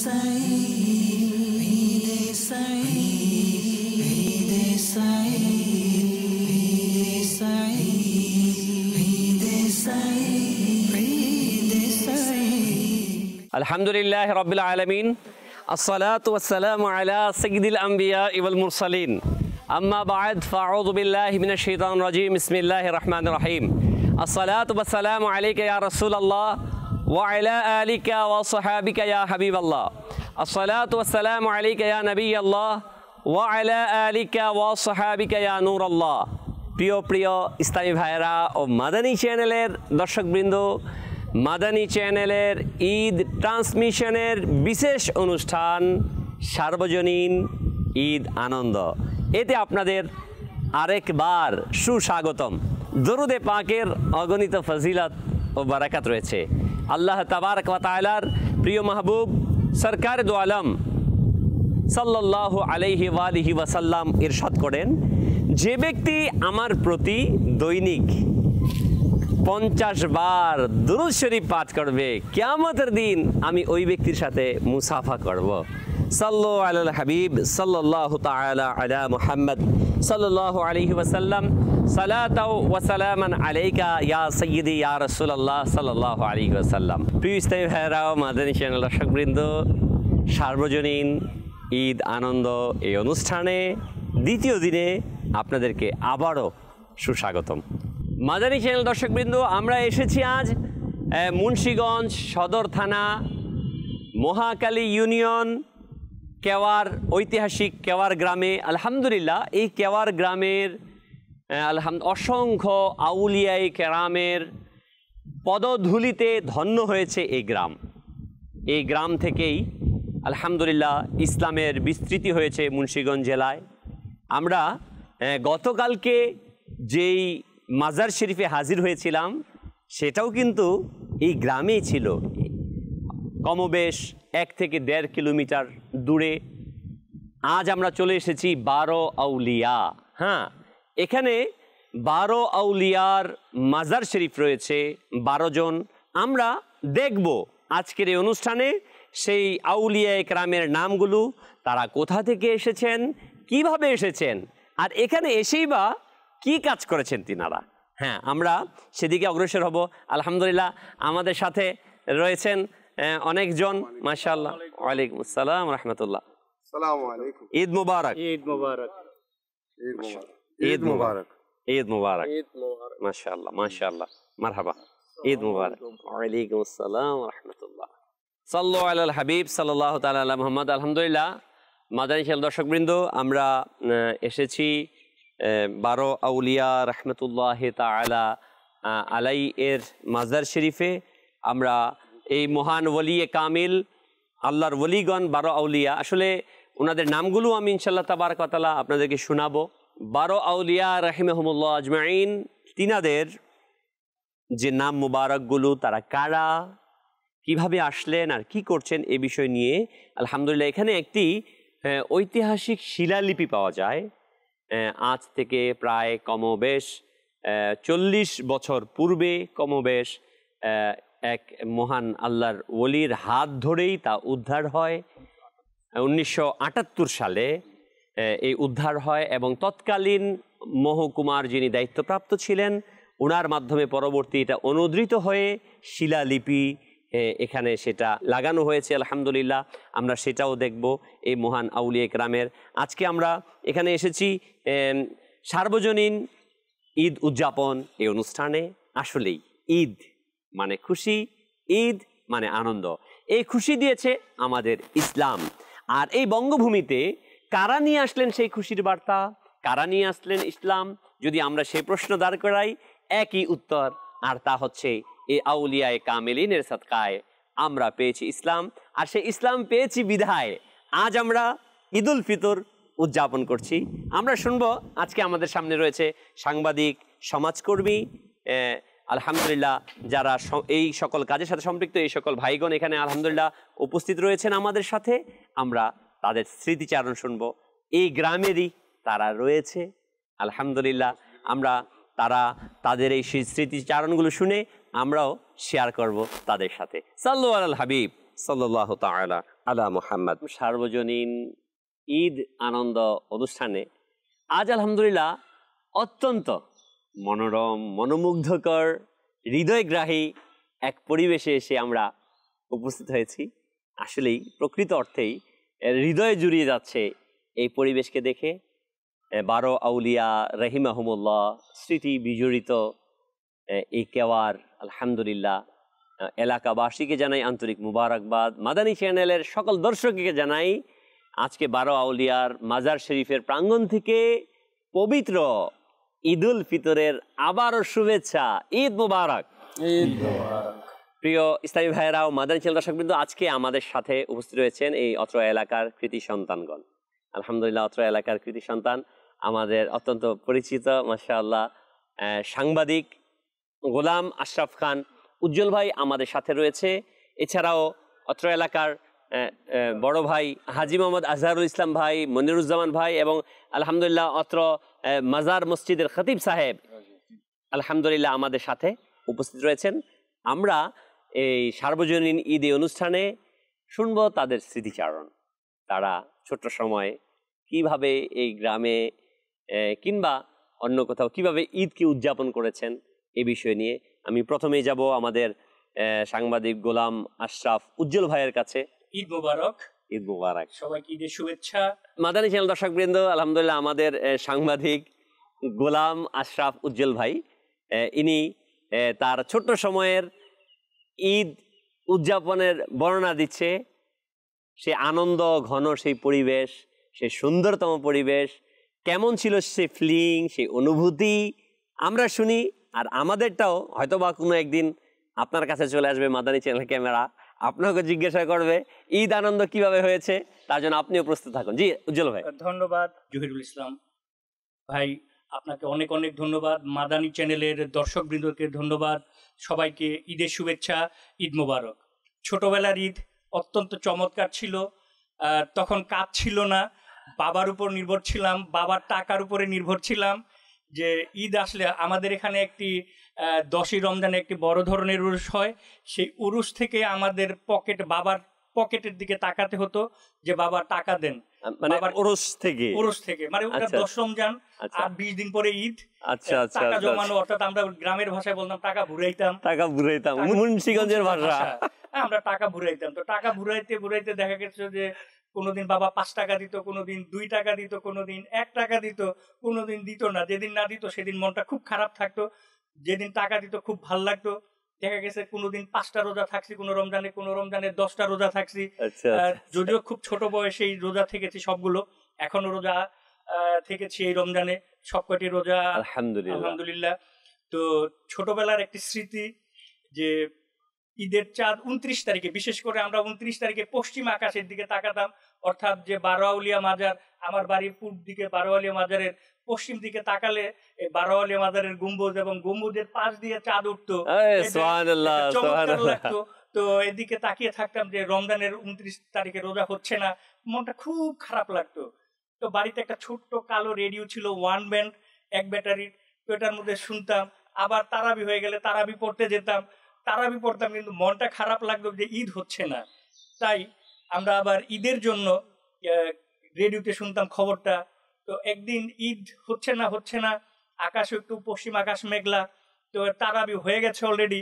আলহামদুলিল্লাহ রাব্বিল আলামিন আসসালাতু ওয়াসসালামু আলা সাইয়্যিদিল আমবিয়া ওয়াল মুরসালিন আম্মা বা'দ ফাআউযু বিল্লাহি মিনাশ শাইতানির রাজীম বিসমিল্লাহির রহমানির রহিম আসসালাতু ওয়াসসালামু আলাইকা ইয়া রাসূলুল্লাহ ওয়া আলা আলিকা ওয়া সাহাবিকা ইয়া হাবিবাল্লাহ আসসালাতু ওয়াসসালামু আলাইকা ইয়া নবিয়াল্লাহ ওয়া আলা আলিকা ওয়া সাহাবিকা ইয়া নূরাল্লাহ। প্রিয় প্রিয় ইসলামী ভাইরা ও মাদানী চ্যানেলের দর্শকবৃন্দ, মাদানী চ্যানেলের ঈদ ট্রান্সমিশনের বিশেষ অনুষ্ঠান সার্বজনীন ঈদ আনন্দ, এতে আপনাদের আরেকবার সুস্বাগতম। দরুদে পাকের অগণিত ফজিলত ও বারাকাত রয়েছে। আল্লাহ তাবারক ওয়া তাআলার প্রিয় মাহবুব সরকার দু আলম সাল্লাল্লাহু আলাইহি ওয়া আলিহি ওয়াসাল্লাম ইরশাদ করেন, যে ব্যক্তি আমার প্রতি দৈনিক 50 বার দুরূদ শরীফ পাঠ করবে, কিয়ামতের দিন আমি ওই ব্যক্তির সাথে মুসাফা করব। সাল্লু আলাল হাবিব সাল্লাল্লাহু তাআলা আলা মুহাম্মদ সাল্লাল্লাহু আলাইহি ওয়াসাল্লাম সালাতাও ওয়া সালামান আলাইকা ইয়া সাইয়্যিদি ইয়া রাসূলুল্লাহ সাল্লাল্লাহু আলাইহি ওয়াসাল্লাম। প্রিয় ইসলামী ভাইরা ও মাদানী চ্যানেল দর্শকবৃন্দ, সার্বজনীন ঈদ আনন্দ এই অনুষ্ঠানে দ্বিতীয় দিনে আপনাদেরকে আবারও সুস্বাগতম। মাদানী চ্যানেল দর্শকবৃন্দ, আমরা এসেছি আজ মুন্সিগঞ্জ সদর থানা, মহাকালী ইউনিয়ন, কেওয়ার, ঐতিহাসিক কেওয়ার গ্রামে। আলহামদুলিল্লাহ, এই কেওয়ার গ্রামের অসংখ্য আউলিয়ায়ে কেরামের পদধূলিতে ধন্য হয়েছে এই গ্রাম। এই গ্রাম থেকেই আলহামদুলিল্লাহ ইসলামের বিস্তৃতি হয়েছে মুন্সিগঞ্জ জেলায়। আমরা গতকালকে যেই মাজার শরীফে হাজির হয়েছিলাম সেটাও কিন্তু এই গ্রামেই ছিল, কমবেশ 1 থেকে 1.5 কিলোমিটার দূরে। আজ আমরা চলে এসেছি 12 আউলিয়া। হ্যাঁ, এখানে 12 আউলিয়ার মাজার শরীফ রয়েছে, 12 জন। আমরা দেখব আজকের এই অনুষ্ঠানে সেই আউলিয়া একরামের নামগুলো, তারা কোথা থেকে এসেছেন, কিভাবে এসেছেন, আর এখানে এসেই বা কি কাজ করেছেন তিনারা। হ্যাঁ, আমরা সেদিকে অগ্রসর হব। আলহামদুলিল্লাহ আমাদের সাথে রয়েছেন অনেকজন, মাশাআল্লাহ। ওয়ালাইকুম আসসালাম রাহমাতুল্লাহ। আসসালামু আলাইকুম। ঈদ মুবারক। ঈদ মুবারক। ঈদ মুবারক। ঈদ মুবারক। মাশাআল্লাহ মাশাআল্লাহ, মারহাবা। ঈদ মুবারক। ওয়ালাইকুম আসসালাম রাহমাতুল্লাহ। সাল্লু আলাল হাবিব সাল্লাল্লাহু তাআলা আলা মুহাম্মদ। আলহামদুলিল্লাহ মাদানী চ্যানেল দর্শকবৃন্দ, আমরা এসেছি 12 আউলিয়া রহমতুল্লাহ তাআলা আলাই এর মাজার শরীফে। আমরা এই মহান ওলিয়ে কামিল, আল্লাহর ওলিগণ 12 আউলিয়া, আসলে ওনাদের নামগুলো আমি ইনশাআল্লাহ তাবারক ওয়া তাআলা আপনাদেরকে শোনাবো। 12 আউলিয়া রাহিমাহুমুল্লাহ আজমাইন, তিনাদের যে নাম মুবারকগুলো, তারা কারা, কিভাবে আসলেন আর কি করছেন, এ বিষয় নিয়ে আলহামদুলিল্লাহ এখানে একটি ঐতিহাসিক শিলালিপি পাওয়া যায়। আজ থেকে প্রায় কমবেশ 40 বছর পূর্বে কমবেশ এক মহান আল্লাহর ওলির হাত ধরেই তা উদ্ধার হয়। 1978 সালে এই উদ্ধার হয় এবং তৎকালীন মহকুমার যিনি দায়িত্বপ্রাপ্ত ছিলেন, ওনার মাধ্যমে পরবর্তী এটা অনুদ্রিত হয়ে শিলালিপি এখানে সেটা লাগানো হয়েছে। আলহামদুলিল্লাহ আমরা সেটাও দেখব এই মহান আউলিয়া কেরামের। আজকে আমরা এখানে এসেছি সার্বজনীন ঈদ উদযাপন এই অনুষ্ঠানে। আসলেই ঈদ মানে খুশি, ঈদ মানে আনন্দ। এই খুশি দিয়েছে আমাদের ইসলাম। আর এই বঙ্গভূমিতে কারা নিয়ে আসলেন সেই খুশির বার্তা, কারা নিয়ে আসলেন ইসলাম, যদি আমরা সেই প্রশ্ন দাঁড় করাই, একই উত্তর, আর তা হচ্ছে এই আউলিয়ায়ে কামিলিনের সাদকায় আমরা পেয়েছি ইসলাম। আর সেই ইসলাম পেয়েছি বিধায় আজ আমরা ঈদুল ফিতর উদযাপন করছি। আমরা শুনবো, আজকে আমাদের সামনে রয়েছে সাংবাদিক, সমাজকর্মী, আলহামদুলিল্লাহ যারা এই সকল কাজের সাথে সম্পৃক্ত, এই সকল ভাইগণ এখানে আলহামদুলিল্লাহ উপস্থিত রয়েছেন আমাদের সাথে। আমরা তাদের স্মৃতিচারণ শুনবো। এই গ্রামেরই তারা রয়েছে আলহামদুলিল্লাহ। আমরা তাদের এই স্মৃতিচারণগুলো শুনে আমরাও শেয়ার করব তাদের সাথে। সাল্লু আলাল হাবিব সাল্লাল্লাহু তাআলা আলা মুহাম্মদ। সার্বজনীন ঈদ আনন্দ অনুষ্ঠানে আজ আলহামদুলিল্লাহ অত্যন্ত মনোরম, মনোমুগ্ধকর, হৃদয়গ্রাহী এক পরিবেশে এসে আমরা উপস্থিত হয়েছি। আসলেই প্রকৃত অর্থেই হৃদয়ে জুড়িয়ে যাচ্ছে এই পরিবেশকে দেখে। 12 আউলিয়া রহিমাহুমুল্লাহ স্মৃতি বিজড়িত এই কেওয়ার আলহামদুলিল্লাহ এলাকাবাসীকে জানাই আন্তরিক মুবারকবাদ। মাদানী চ্যানেলের সকল দর্শককে জানাই আজকে 12 আউলিয়ার মাজার শরীফের প্রাঙ্গণ থেকে পবিত্র ঈদুল ফিতরের আবারও শুভেচ্ছা। ঈদ মুবারক। প্রিয় ইসলামী ভাইয়েরা ও মাদানী চ্যানেল দর্শকবৃন্দ, আজকে আমাদের সাথে উপস্থিত রয়েছেন এই অত্র এলাকার কৃতি সন্তানগণ। আলহামদুলিল্লাহ অত্র এলাকার কৃতি সন্তান আমাদের অত্যন্ত পরিচিত মাশাআল্লাহ সাংবাদিক গোলাম আশরাফ খান উজ্জ্বল ভাই আমাদের সাথে রয়েছে। এছাড়াও অত্র এলাকার বড় ভাই হাজি মোহাম্মদ আজহারুল ইসলাম ভাই, মনিরুজ্জামান ভাই এবং আলহামদুলিল্লাহ অত্র মাজার মসজিদের খতিব সাহেব আলহামদুলিল্লাহ আমাদের সাথে উপস্থিত রয়েছেন। আমরা এই সার্বজনীন ঈদে অনুষ্ঠানে শুনব তাদের স্মৃতিচারণ। তারা ছোট্ট সময় কিভাবে এই গ্রামে কিংবা অন্য কোথাও কিভাবে ঈদকে উদযাপন করেছেন এই বিষয় নিয়ে আমি প্রথমেই যাব আমাদের সাংবাদিক গোলাম আশরাফ উজ্জ্বল ভাইয়ের কাছে। ঈদ মুবারক। ঈদ মুবারক। সবাইকে ঈদের শুভেচ্ছা। মাদানী চ্যানেল দর্শকবৃন্দ, আলহামদুলিল্লাহ আমাদের সাংবাদিক গোলাম আশরাফ উজ্জ্বল ভাই ইনি তার ছোট্ট সময়ের ঈদ উদযাপনের বর্ণনা দিচ্ছে। সে আনন্দ ঘন সেই পরিবেশ, সে সুন্দরতম পরিবেশ, কেমন ছিল সে ফিলিং, সেই অনুভূতি আমরা শুনি। আর আমাদেরটাও হয়তোবা কোনো একদিন আপনার কাছে চলে আসবে মাদানী চ্যানেল ক্যামেরা, আপনাকে জিজ্ঞাসা করবে ঈদ আনন্দ কিভাবে হয়েছে, তার জন্য আপনিও প্রস্তুত থাকুন। জি উজ্জ্বল ভাই। ধন্যবাদ জহিরুল ইসলাম ভাই, আপনাকে অনেক অনেক ধন্যবাদ। মাদানী চ্যানেলের দর্শকবৃন্দকে ধন্যবাদ। সবাইকে ঈদের শুভেচ্ছা, ঈদ মুবারক। ছোটবেলার ঈদ অত্যন্ত চমৎকার ছিল। তখন কাজ ছিল না, বাবার উপর নির্ভর ছিলাম, বাবার টাকার উপরে নির্ভর ছিলাম। যে ঈদ আসলে আমাদের এখানে একটি 10ই রমজানে একটি বড় ধরনের উরুস হয়। সেই উরুস থেকে আমাদের বাবার পকেটের দিকে তাকাতে হতো যে বাবা টাকা দেন, মানে উরুস থেকে মানে ওটা 10 রমজান আর 20 দিন পরে ঈদ। টাকা জমানো, অর্থাৎ আমরা গ্রামের ভাষায় বলতাম টাকা ভুরাইতাম, মুন্সিগঞ্জের ভাষা। আমরা টাকা ভুরাইতাম। তো টাকা ভুরাইতে ভুরাইতে দেখা গেছে যে কোনোদিন বাবা 5 টাকা দিত, কোনোদিন 2 টাকা দিত, কোনোদিন 1 টাকা দিত, কোনোদিন দিত না। যেদিন না দিত সেদিন মনটা খুব খারাপ থাকতো, যেদিন টাকা দিত খুব ভাল লাগতো। দেখা গেছে কোনোদিন 5টা রোজা থাকছি, কোনো রমজানে 10টা রোজা থাকছি। যদিও খুব ছোট বয়সে রোজা থেকেছি সবগুলো, এখনো রোজা থেকেছি এই রমজানে সবকটি রোজা আলহামদুলিল্লাহ। তো ছোটবেলার একটি স্মৃতি যে ঈদের চাঁদ 29 তারিখে, বিশেষ করে আমরা 29 তারিখে পশ্চিম আকাশের দিকে তাকাতাম। অর্থাৎ যে 12 আউলিয়া মাজার, আমার বাড়ির পূর্ব দিকে 12 আউলিয়া মাজারের পশ্চিম দিকে তাকালে 12 আউলিয়া মাজারের গম্বুজ এবং গম্বুজের পাশ দিয়ে চাঁদ উঠতো, চমৎকার লাগতো। তো এদিকে তাকিয়ে থাকতাম যে রমজানের 29 তারিখে রোজা হচ্ছে না, মনটা খুব খারাপ লাগতো। তো বাড়িতে একটা ছোট্ট কালো রেডিও ছিল, 1 ব্যান্ড 1 ব্যাটারির। তো এটার মধ্যে শুনতাম। আবার তারাবি হয়ে গেলে তারাবি পড়তে যেতাম, তারাবি পড়তাম, কিন্তু মনটা খারাপ লাগতো যে ঈদ হচ্ছে না। তাই আমরা আবার ঈদের জন্য রেডিওতে শুনতাম খবরটা। তো একদিন ঈদ হচ্ছে না, আকাশে একটু পশ্চিম আকাশ মেঘলা, তো তারাবি হয়ে গেছে অলরেডি।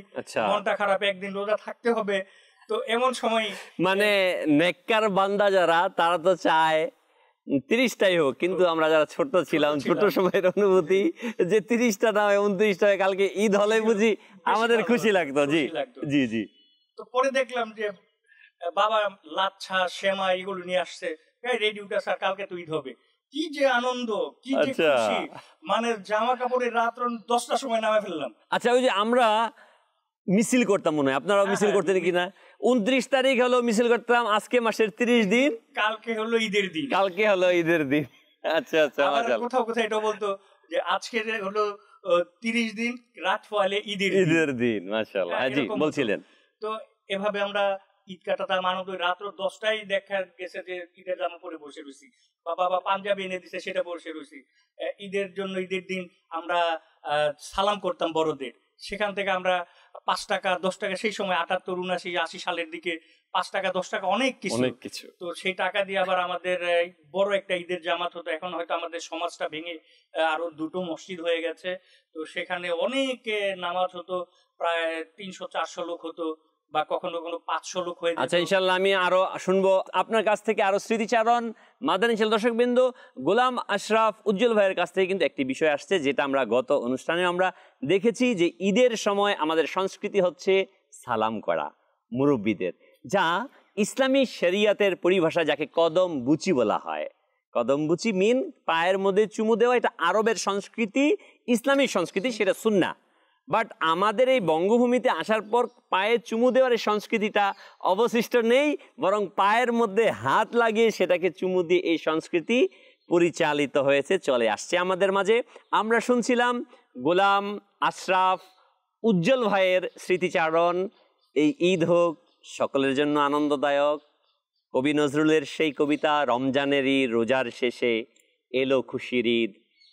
মনটা খারাপ, একদিন রোজা থাকতে হবে। তো এমন সময় মানে নেককার বান্দা যারা, তারা তো চায় 30টাই হোক, কিন্তু আমরা যারা ছোট ছিলাম, ছোট সময়ের অনুভূতি যে 30টা না হয় 29টা হয়, কালকে ঈদ হলে বুঝি আমাদের খুশি লাগতো। জি জি জি। তো পরে দেখলাম যে বাবা লাচ্ছা সেমা এগুলো নিয়ে আসছে, রেডিওটা স্যার কালকে তো ঈদ হবে। কি যে আনন্দ, কি যে খুশি, মানে জামা কাপড়ের রাত 10টার সময় নামে ফেললাম। আচ্ছা, ওই যে আমরা মিছিল করতাম, মনে হয় আপনারাও মিছিল করতেন কিনা? 29 তারিখ হলো মিছিল করতাম, আজকে মাসের 30 দিন, কালকে হলো ঈদের দিন। আচ্ছা আচ্ছা। কোথাও এটা বলতো যে আজকে হলো 30 দিন, রাত পয়লে ঈদের দিন। মাশাআল্লাহ। জি বলছিলেন। তো এভাবে আমরা ঈদ কাটাতাম আনন্দ। রাত 10টায় দেখা গেছে যে ঈদের জামা পরে বসে রয়েছি, বা বাবা পাঞ্জাবি এনে দিছে সেটা বসে রয়েছি। ঈদের জন্য ঈদের দিন আমরা সালাম করতাম বড়দের, সেখান থেকে আমরা 5 টাকা 10 টাকা, সেই সময় 78, 79, 80 সালের দিকে 5 টাকা 10 টাকা অনেক কিছু। তো সেই টাকা দিয়ে আবার আমাদের বড় একটা ঈদের জামাত হতো। এখন হয়তো আমাদের সমাজটা ভেঙে আরো 2টো মসজিদ হয়ে গেছে। তো সেখানে অনেকে নামাজ হতো, প্রায় 300-400 লোক হতো, বা কখনো কখনো 500 লোক হয়ে যেত। আচ্ছা, ইনশাআল্লাহ আমি আরো শুনবো আপনার কাছ থেকে আরো স্মৃতিচারণ। মাদানী চ্যানেল দর্শকবৃন্দ, গোলাম আশরাফ উজ্জ্বল ভাইয়ের কাছ থেকে কিন্তু একটি বিষয় আসছে, যেটা আমরা গত অনুষ্ঠানে আমরা দেখেছি যে ঈদের সময় আমাদের সংস্কৃতি হচ্ছে সালাম করা মুরব্বীদের, যা ইসলামী শরিয়াতের পরিভাষা যাকে কদম বুচি বলা হয়। কদম বুচি মিন পায়ের মধ্যে চুমু দেওয়া, এটা আরবের সংস্কৃতি, ইসলামী সংস্কৃতি, সেটা সুন্নাহ। বাট আমাদের এই বঙ্গভূমিতে আসার পর পায়ে চুমু দেওয়ার এই সংস্কৃতিটা অবশিষ্ট নেই, বরং পায়ের মধ্যে হাত লাগিয়ে সেটাকে চুমু দিয়ে এই সংস্কৃতি পরিচালিত হয়েছে, চলে আসছে আমাদের মাঝে। আমরা শুনছিলাম গোলাম আশরাফ উজ্জ্বল ভাইয়ের স্মৃতিচারণ। এই ঈদ হোক সকলের জন্য আনন্দদায়ক। কবি নজরুলের সেই কবিতা, রমজানেরই রোজার শেষে এলো খুশির ঈদ,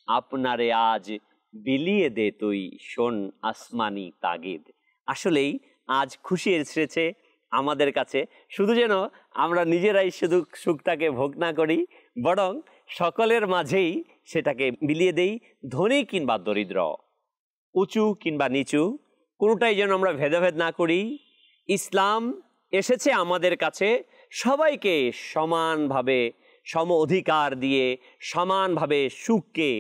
আপনারে আজ বিলিয়ে দে তুই শোন আসমানি তাগিদ। আসলেই আজ খুশি এসেছে আমাদের কাছে, শুধু যেন আমরা নিজেরাই শুধু সুখটাকে ভোগ না করি, বরং সকলের মাঝেই সেটাকে বিলিয়ে দেই। ধনী কিংবা দরিদ্র, উঁচু কিংবা নিচু, কোনোটাই যেন আমরা ভেদাভেদ না করি। ইসলাম এসেছে আমাদের কাছে সবাইকে সমানভাবে সম অধিকার দিয়ে সমানভাবে সুখকে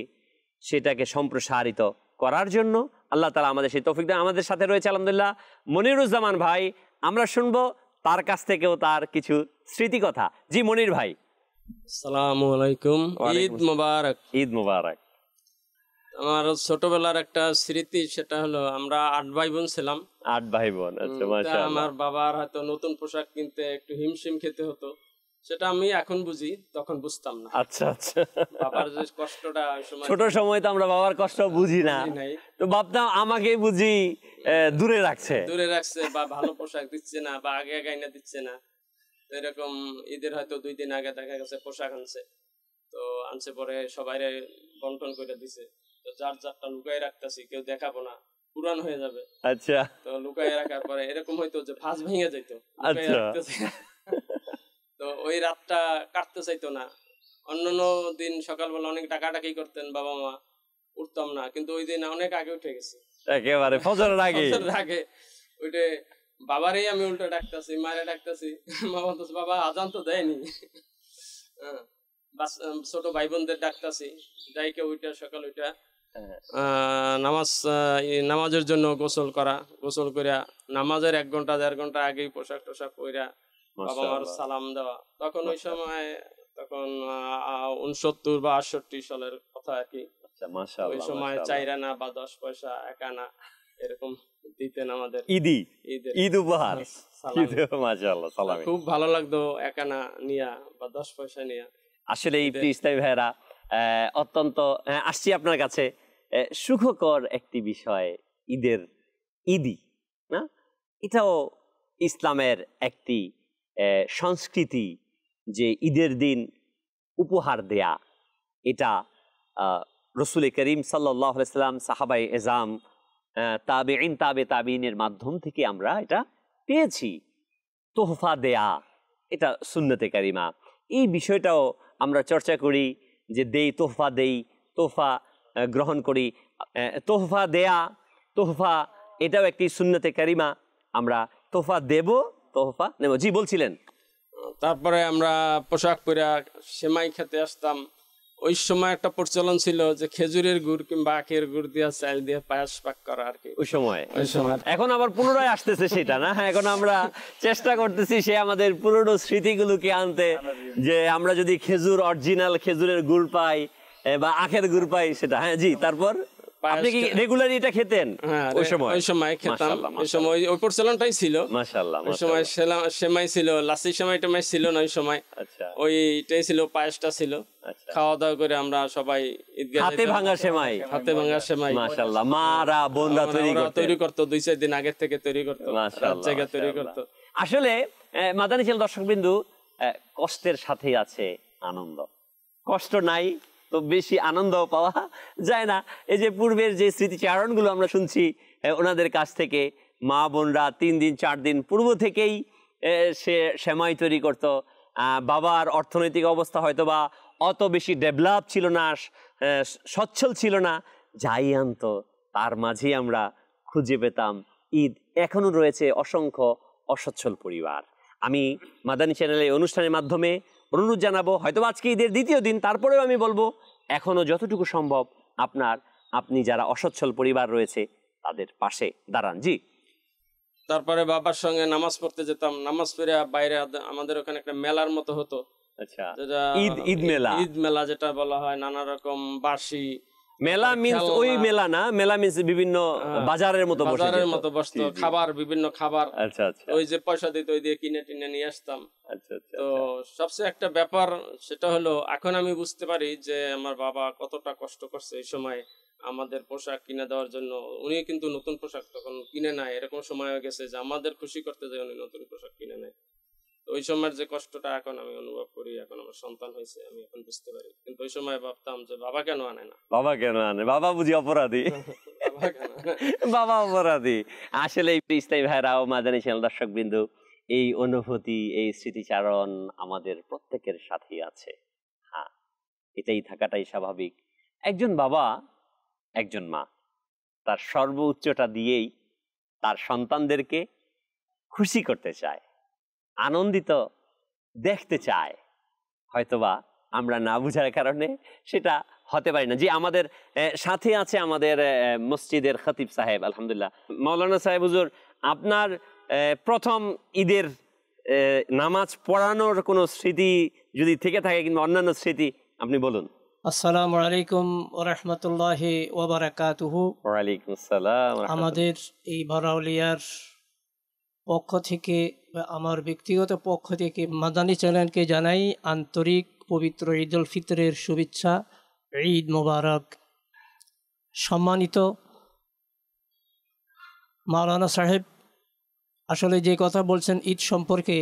সেটাকে সম্প্রসারিত করার জন্য। আল্লাহ তাআলা আমাদের সেই তৌফিক দেন। আমাদের সাথে রয়েছে আলহামদুলিল্লাহ মনিরুজ্জামান ভাই, আমরা শুনবো তার কাছ থেকেও তার কিছু স্মৃতি কথা। জি মনির ভাই। আসসালামু আলাইকুম, ঈদ মোবারক। ঈদ মোবারক। আমার ছোটবেলার একটা স্মৃতি, সেটা হলো আমরা 8 ভাই বোন ছিলাম। 8 ভাই বোন, আচ্ছা মাশাআল্লাহ। আমার বাবার হয়তো নতুন পোশাক কিনতে একটু হিমশিম খেতে হতো, সেটা আমি এখন বুঝি, তখন বুঝতাম না। আচ্ছা আচ্ছা, বাবার যে কষ্টটা ওই সময়, ছোট সময় তো আমরা বাবার কষ্ট বুঝি না, তো ভাবতাম আমাকে বুঝি দূরে রাখছে বা ভালো পোশাক দিচ্ছে না, বা আগে গাইনা দিচ্ছে না। তো এরকম ঈদের হয়তো 2 দিন আগে দেখা গেছে পোশাক আনছে, তো আনছে পরে সবাই বন্টন করে দিছে। তো যার যারটা লুকাই রাখতেছি, কেউ দেখাবো না, পুরান হয়ে যাবে। আচ্ছা, তো লুকাই রাখার পরে এরকম হয়তো যে ভাঁজ ভেঙে যেত। আচ্ছা, তো ওই রাতটা কাটতে চাইতো না। অন্যান্য দিন সকালবেলা অনেক ডাকাডাকি করতেন বাবা মা, উঠতাম না, কিন্তু ওই দিন অনেক আগে উঠে গেছে, একেবারে ফজরের আগে ওইটা বাবারই আমি উল্টো ডাকতেছি, মায়ের ডাকতেছি, মা বলতেছে বাবা আজান তো দেয়নি। ছোট ভাই বোনদের ডাকতেছি, ডাইকে ওইটা সকাল ওইটা নামাজের জন্য গোসল করা, নামাজের 1 ঘন্টা 1.5 ঘন্টা আগেই পোশাক টোশাক পইরা বাবা মার সালাম দেওয়া। তখন ওই সময় 69 বা 68 সালের কথা আর কি। ওই সময় 4 আনা বা 10 পয়সা 1 আনা এরকম দিতেন আমাদের ঈদ উপহার। মাশাআল্লাহ, সালামি। খুব ভালো লাগতো 1 আনা নিয়া বা 10 পয়সা নিয়া। আসলে এই ইসলামী ভাইরা অত্যন্ত, আসছি আপনার কাছে, সুখকর একটি বিষয় ঈদি না, এটাও ইসলামের একটি সংস্কৃতি, যে ঈদের দিন উপহার দেয়া। এটা রাসূল করিম সাল্লাল্লাহু আলাইহি ওয়াসাল্লাম, সাহাবায়ে এজাম, তাবেঈন, তাবেঈনের মাধ্যম থেকে আমরা এটা পেয়েছি। তোহফা দেয়া, এটা সুন্নতে কারিমা। এই বিষয়টাও আমরা চর্চা করি যে তোহফা গ্রহণ করি। তোহফা দেয়া, তোহফা এটাও একটি সুন্নতে কারিমা। আমরা তোহফা দেব, তোহফা নেব। জি বলছিলেন। তারপরে আমরা পোশাক পরে সেমাই খেতে আসতাম। ওই সময় একটা প্রচলন ছিল যে খেজুরের গুড় কিংবা আখের গুড় দিয়ে চাল দিয়ে পায়াস পাক করা আর কি। ওই সময় এখন আবার পুনরায় আসতেছে সেটা না, এখন আমরা চেষ্টা করতেছি সে আমাদের পুরনো স্মৃতিগুলোকে আনতে, যে আমরা যদি খেজুর, অরিজিনাল খেজুরের গুড় পাই বা আখের গুড় পাই সেটা। হ্যাঁ জি, তারপর আপনি কি রেগুলারলি এটা খেতেন? ওই সময় খেতাম, ওই সময় ওই প্রচলনটাই ছিল। মাশাআল্লাহ, ওই সময় সেমাই ছিল, লাসি সেমাই টামাই ছিল না ওই সময়। আচ্ছা, ওইটাই ছিল, পায়েসটা ছিল। খাওয়া দাওয়া করে আমরা সবাই হাতে ভাঙা সেমাই, মাশাআল্লাহ, মারা বোনরা তৈরি করতো 2-4 দিন আগে থেকে তৈরি করতো, জায়গা তৈরি করতো। আসলে মাদানী চ্যানেল দর্শকবিন্দু, কষ্টের সাথেই আছে আনন্দ। কষ্ট নাই তো বেশি আনন্দ পাওয়া যায় না। এই যে পূর্বের যে স্মৃতিচারণগুলো আমরা শুনছি, ওনাদের কাছ থেকে মা বোনরা 3 দিন 4 দিন পূর্ব থেকেই সে সেমাই তৈরি করত। বাবার অর্থনৈতিক অবস্থা হয়তো বা অত বেশি ডেভেলপ ছিল না, সচ্ছল ছিল না, যাই আনতো তার মাঝেই আমরা খুঁজে পেতাম ঈদ। এখনও রয়েছে অসংখ্য অসচ্ছল পরিবার। আমি মাদানী চ্যানেলে অনুষ্ঠানের মাধ্যমে অনুরোধ জানাবো, হয়তো আজকে ঈদের দ্বিতীয় দিন, তারপরেও আমি বলবো এখনও যতটুকু সম্ভব আপনি যারা অসচ্ছল পরিবার রয়েছে তাদের পাশে দাঁড়ান। জি। তারপরে বাবার সঙ্গে নামাজ পড়তে যেতাম, নামাজ পড়ে বাইরে আমাদের ওখানে একটা মেলার মতো হতো। আচ্ছা, যেটা ঈদ মেলা যেটা বলা হয়, নানা রকম বার্ষি মেলা মিন্স ওই মেলা না, মেলা মিন্স বিভিন্ন বাজারের মতো বসতো, খাবার বিভিন্ন খাবার। আচ্ছা আচ্ছা, ওই যে পয়সা দিত ওই দিয়ে কিনে টিনে নিয়ে আসতাম। আচ্ছা আচ্ছা। তো সবচেয়ে একটা ব্যাপার সেটা হলো, এখন আমি বুঝতে পারি যে আমার বাবা কতটা কষ্ট করছে এই সময় আমাদের পোশাক কিনে দেওয়ার জন্য। উনি কিন্তু নতুন পোশাক তখন কিনে নেয়, এরকম সময় হয়ে গেছে যে আমাদের খুশি করতে যায় উনি নতুন পোশাক কিনে নেয়। ওই সময়ের যে কষ্টটা এখন আমি অনুভব করি, এখন আমার সন্তান হয়েছে, আমি এখন বুঝতে পারি। কিন্তু ওই সময় ভাবতাম যে বাবা কেন আনে না, বাবা বুঝি অপরাধী, বাবা অপরাধী। আসলে ইসলামী ভাইরা ও মাদানী চ্যানেল দর্শক বিন্দু, এই অনুভূতি, এই স্মৃতিচারণ আমাদের প্রত্যেকের সাথেই আছে। হ্যাঁ, এটাই থাকাটাই স্বাভাবিক। একজন বাবা, একজন মা তার সর্বোচ্চটা দিয়েই তার সন্তানদেরকে খুশি করতে চায়, আনন্দিত দেখতে চায়। হয়তোবা আমরা না বুঝার কারণে সেটা হতে পারি না। যে আমাদের সাথে আছে আমাদের মসজিদের খতিব সাহেব, আলহামদুলিল্লাহ। মাওলানা সাহেব হুজুর, আপনার প্রথম ঈদের নামাজ পড়ানোর কোনো স্মৃতি যদি থেকে থাকে কিংবা অন্যান্য স্মৃতি আপনি বলুন। আসসালামু আলাইকুম ওয়া রাহমাতুল্লাহি ওয়া বারাকাতুহু। ওয়া আলাইকুম আসসালাম। আমাদের এই বারাউলিয়ার পক্ষ থেকে, আমার ব্যক্তিগত পক্ষ থেকে মাদানী চ্যানেলকে জানাই আন্তরিক পবিত্র ঈদ উল ফিতরের শুভেচ্ছা। ঈদ মোবারক। সম্মানিত মাওলানা সাহেব, আসলে যে কথা বলছেন ঈদ সম্পর্কে,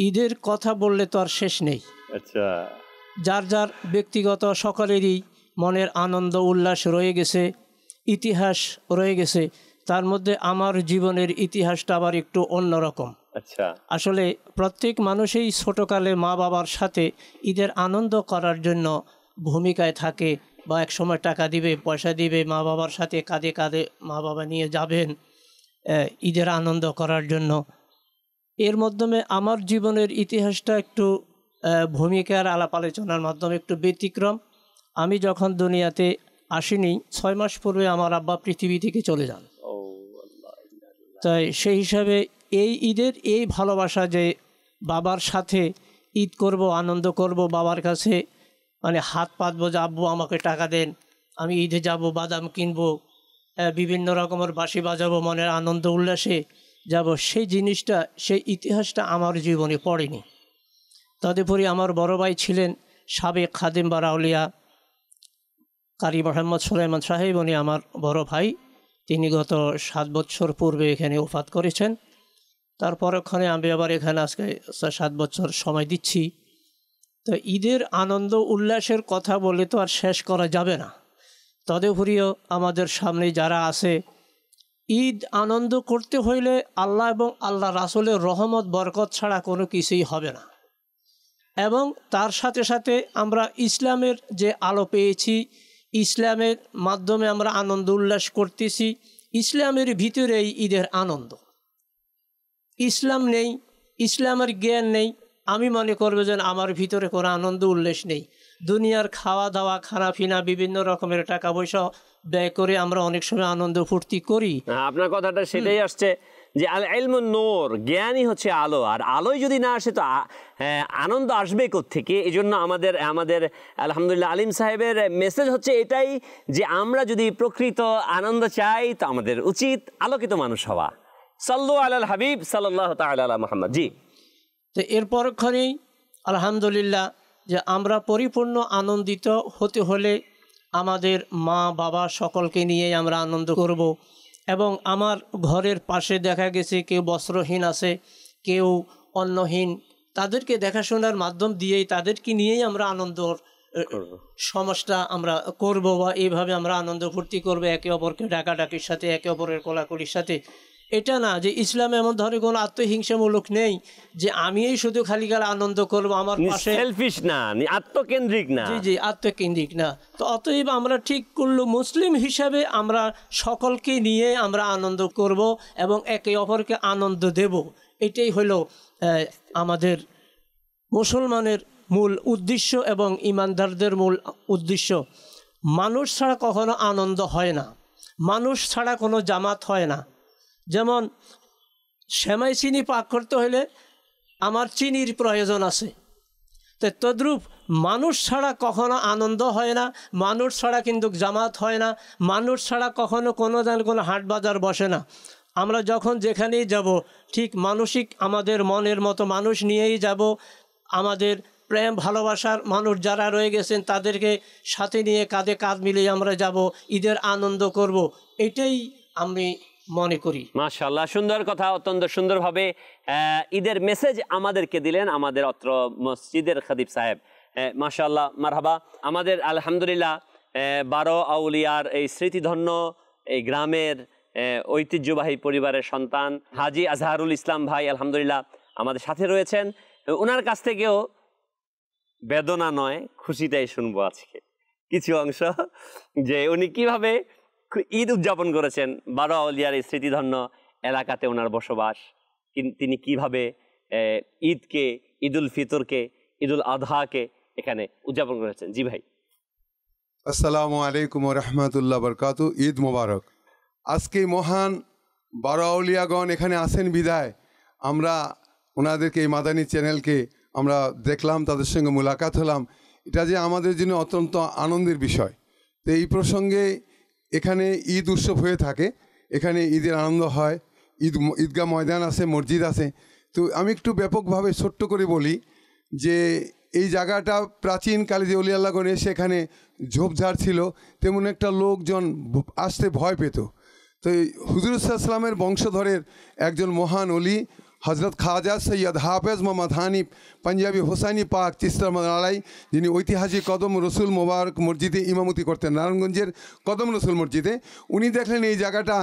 ঈদের কথা বললে তো আর শেষ নেই। আচ্ছা, যার যার ব্যক্তিগত সকলেরই মনের আনন্দ উল্লাস রয়ে গেছে, ইতিহাস রয়ে গেছে। তার মধ্যে আমার জীবনের ইতিহাসটা আবার একটু অন্যরকম। আচ্ছা, আসলে প্রত্যেক মানুষই ছোটোকালে মা বাবার সাথে ঈদের আনন্দ করার জন্য ভূমিকায় থাকে, বা এক সময় টাকা দিবে, পয়সা দিবে, মা বাবার সাথে কাঁধে কাঁধে মা বাবা নিয়ে যাবেন ঈদের আনন্দ করার জন্য। এর মাধ্যমে আমার জীবনের ইতিহাসটা একটু ভূমিকার আলাপ আলোচনার মাধ্যমে একটু ব্যতিক্রম। আমি যখন দুনিয়াতে আসিনি, 6 মাস পূর্বে আমার আব্বা পৃথিবী থেকে চলে যান। তাই সেই হিসাবে এই ঈদের এই ভালোবাসা, যে বাবার সাথে ঈদ করব, আনন্দ করব, বাবার কাছে মানে হাত পাতবো যে আব্বু আমাকে টাকা দেন, আমি ঈদে যাব, বাদাম কিনবো, বিভিন্ন রকমের বাঁশি বাজাবো, মনের আনন্দ উল্লাসে যাব, সেই জিনিসটা, সেই ইতিহাসটা আমার জীবনে পড়েনি। তদুপরি আমার বড় ভাই ছিলেন সাবেক খাদেম বারাউলিয়া কারি মোহাম্মদ সুলাইমান সাহেব, উনি আমার বড় ভাই। তিনি গত 7 বছর পূর্বে এখানে ওফাত করেছেন। তারপরক্ষণে আমি আবার এখানে আজকে 7 বছর সময় দিচ্ছি। তো ঈদের আনন্দ উল্লাসের কথা বলে তো আর শেষ করা যাবে না। তদুপরিও আমাদের সামনে যারা আছে, ঈদ আনন্দ করতে হইলে আল্লাহ এবং আল্লাহ রাসূলের রহমত বরকত ছাড়া কোনো কিছুই হবে না। এবং তার সাথে সাথে আমরা ইসলামের যে আলো পেয়েছি, ইসলামের মাধ্যমে আমরা আনন্দ উল্লাস করতেছি। ইসলামের ভিতরেই ঈদের আনন্দ। ইসলাম নেই, ইসলামের জ্ঞান নেই, আমি মনে করবো যে আমার ভিতরে কোনো আনন্দ উল্লাস নেই। দুনিয়ার খাওয়া দাওয়া, খানাপিনা, বিভিন্ন রকমের টাকা পয়সা ব্যয় করে আমরা অনেক সময় আনন্দ ফুর্তি করি। আপনার কথাটা সেটাই আসছে যে আল ইলমুন নূর, জ্ঞানই হচ্ছে আলো, আর আলোই যদি না আসে তো আনন্দ আসবে কোত্থেকে? এই জন্য আমাদের আলহামদুলিল্লাহ আলিম সাহেবের মেসেজ হচ্ছে এটাই যে আমরা যদি প্রকৃত আনন্দ চাই তো আমাদের উচিত আলোকিত মানুষ হওয়া। সাল্লু আলাল হাবিব সাল্লাল্লাহু তাআলা আলা মুহাম্মদ। জি। তো এরপরক্ষণেই আলহামদুলিল্লাহ যে আমরা পরিপূর্ণ আনন্দিত হতে হলে আমাদের মা বাবা সকলকে নিয়ে আমরা আনন্দ করব। এবং আমার ঘরের পাশে দেখা গেছে কেউ বস্ত্রহীন আছে, কেউ অন্নহীন, তাদেরকে দেখাশোনার মাধ্যম দিয়েই, তাদেরকে নিয়েই আমরা আনন্দর সমাজটা আমরা করব বা এইভাবে আমরা আনন্দ ফুর্তি করবো, একে অপরকে ডাকাডাকির সাথে, একে অপরের কোলাকুলির সাথে। এটা না যে ইসলামে এমন ধরনের কোনো আত্মহিংসামূলক নেই যে আমিই শুধু খালি খালি আনন্দ করবো, আমার পাশে সেলফিশ না, আত্মকেন্দ্রিক না। জি জি, আত্মকেন্দ্রিক না। তো অতএব আমরা ঠিক করলো মুসলিম হিসাবে আমরা সকলকে নিয়ে আমরা আনন্দ করব এবং একে অপরকে আনন্দ দেব। এটাই হলো আমাদের মুসলমানের মূল উদ্দেশ্য এবং ইমানদারদের মূল উদ্দেশ্য। মানুষ ছাড়া কখনো আনন্দ হয় না, মানুষ ছাড়া কোনো জামাত হয় না। যেমন সেমাই চিনি পাক করতে হলে আমার চিনির প্রয়োজন আছে, তো তদ্রূপ মানুষ ছাড়া কখনো আনন্দ হয় না, মানুষ ছাড়া কিন্তু জামাত হয় না, মানুষ ছাড়া কখনো কোনো হাট বাজার বসে না। আমরা যখন যেখানেই যাব ঠিক মানসিক আমাদের মনের মতো মানুষ নিয়েই যাব, আমাদের প্রেম ভালোবাসার মানুষ যারা রয়ে গেছেন তাদেরকে সাথে নিয়ে কাঁধে কাঁধ মিলিয়ে আমরা যাব, ঈদের আনন্দ করব, এটাই আমি মনে করি। মাশাআল্লাহ, সুন্দর কথা, অত্যন্ত সুন্দরভাবে ঈদের মেসেজ আমাদেরকে দিলেন আমাদের অত্র মসজিদের খতিব সাহেব। মাশাআল্লাহ, মারহাবা। আমাদের আলহামদুলিল্লাহ 12 আউলিয়ার এই স্মৃতিধন্য এই গ্রামের ঐতিহ্যবাহী পরিবারের সন্তান হাজি আজহারুল ইসলাম ভাই আলহামদুলিল্লাহ আমাদের সাথে রয়েছেন। ওনার কাছ থেকেও বেদনা নয় খুশিটাই শুনবো আজকে কিছু অংশ, যে উনি কিভাবে ঈদ উদযাপন করেছেন। 12 আউলিয়ার এই স্মৃতিধন্য এলাকাতে ওনার বসবাস, তিনি কিভাবে ঈদকে, ঈদুল ফিতরকে, ঈদুল আজহাকে এখানে উদযাপন করেছেন। জি ভাই। আসসালামু আলাইকুম রহমতুল্লাহ বরকাতু। ঈদ মোবারক। আজকে মহান 12 আউলিয়াগণ এখানে আসেন বিদায় আমরা ওনাদেরকে, এই মাদানী চ্যানেলকে আমরা দেখলাম, তাদের সঙ্গে মোলাকাত হলাম, এটা যে আমাদের জন্য অত্যন্ত আনন্দের বিষয়। তো এই প্রসঙ্গে এখানে ঈদ উৎসব হয়ে থাকে, এখানে ঈদের আনন্দ হয়, ঈদগাহ ময়দান আছে, মসজিদ আছে। তো আমি একটু ব্যাপকভাবে ছোট্ট করে বলি যে এই জায়গাটা প্রাচীনকালে যে অলি আল্লাহগণ এসে এখানে ঝোপঝাড় ছিল, তেমন একটা লোকজন আসতে ভয় পেত। তো হুজুর সাল্লামের বংশধরের একজন মহান অলি হজরত খাজা সৈয়দ হাফেজ মোহাম্মদ হানিফ পাঞ্জাবি হোসাইনি পাক চিস্তি আলাই, যিনি ঐতিহাসিক কদম রসুল মোবারক মসজিদে ইমামতি করতেন, নারায়ণগঞ্জের কদম রসুল মসজিদে। উনি দেখলেন এই জায়গাটা,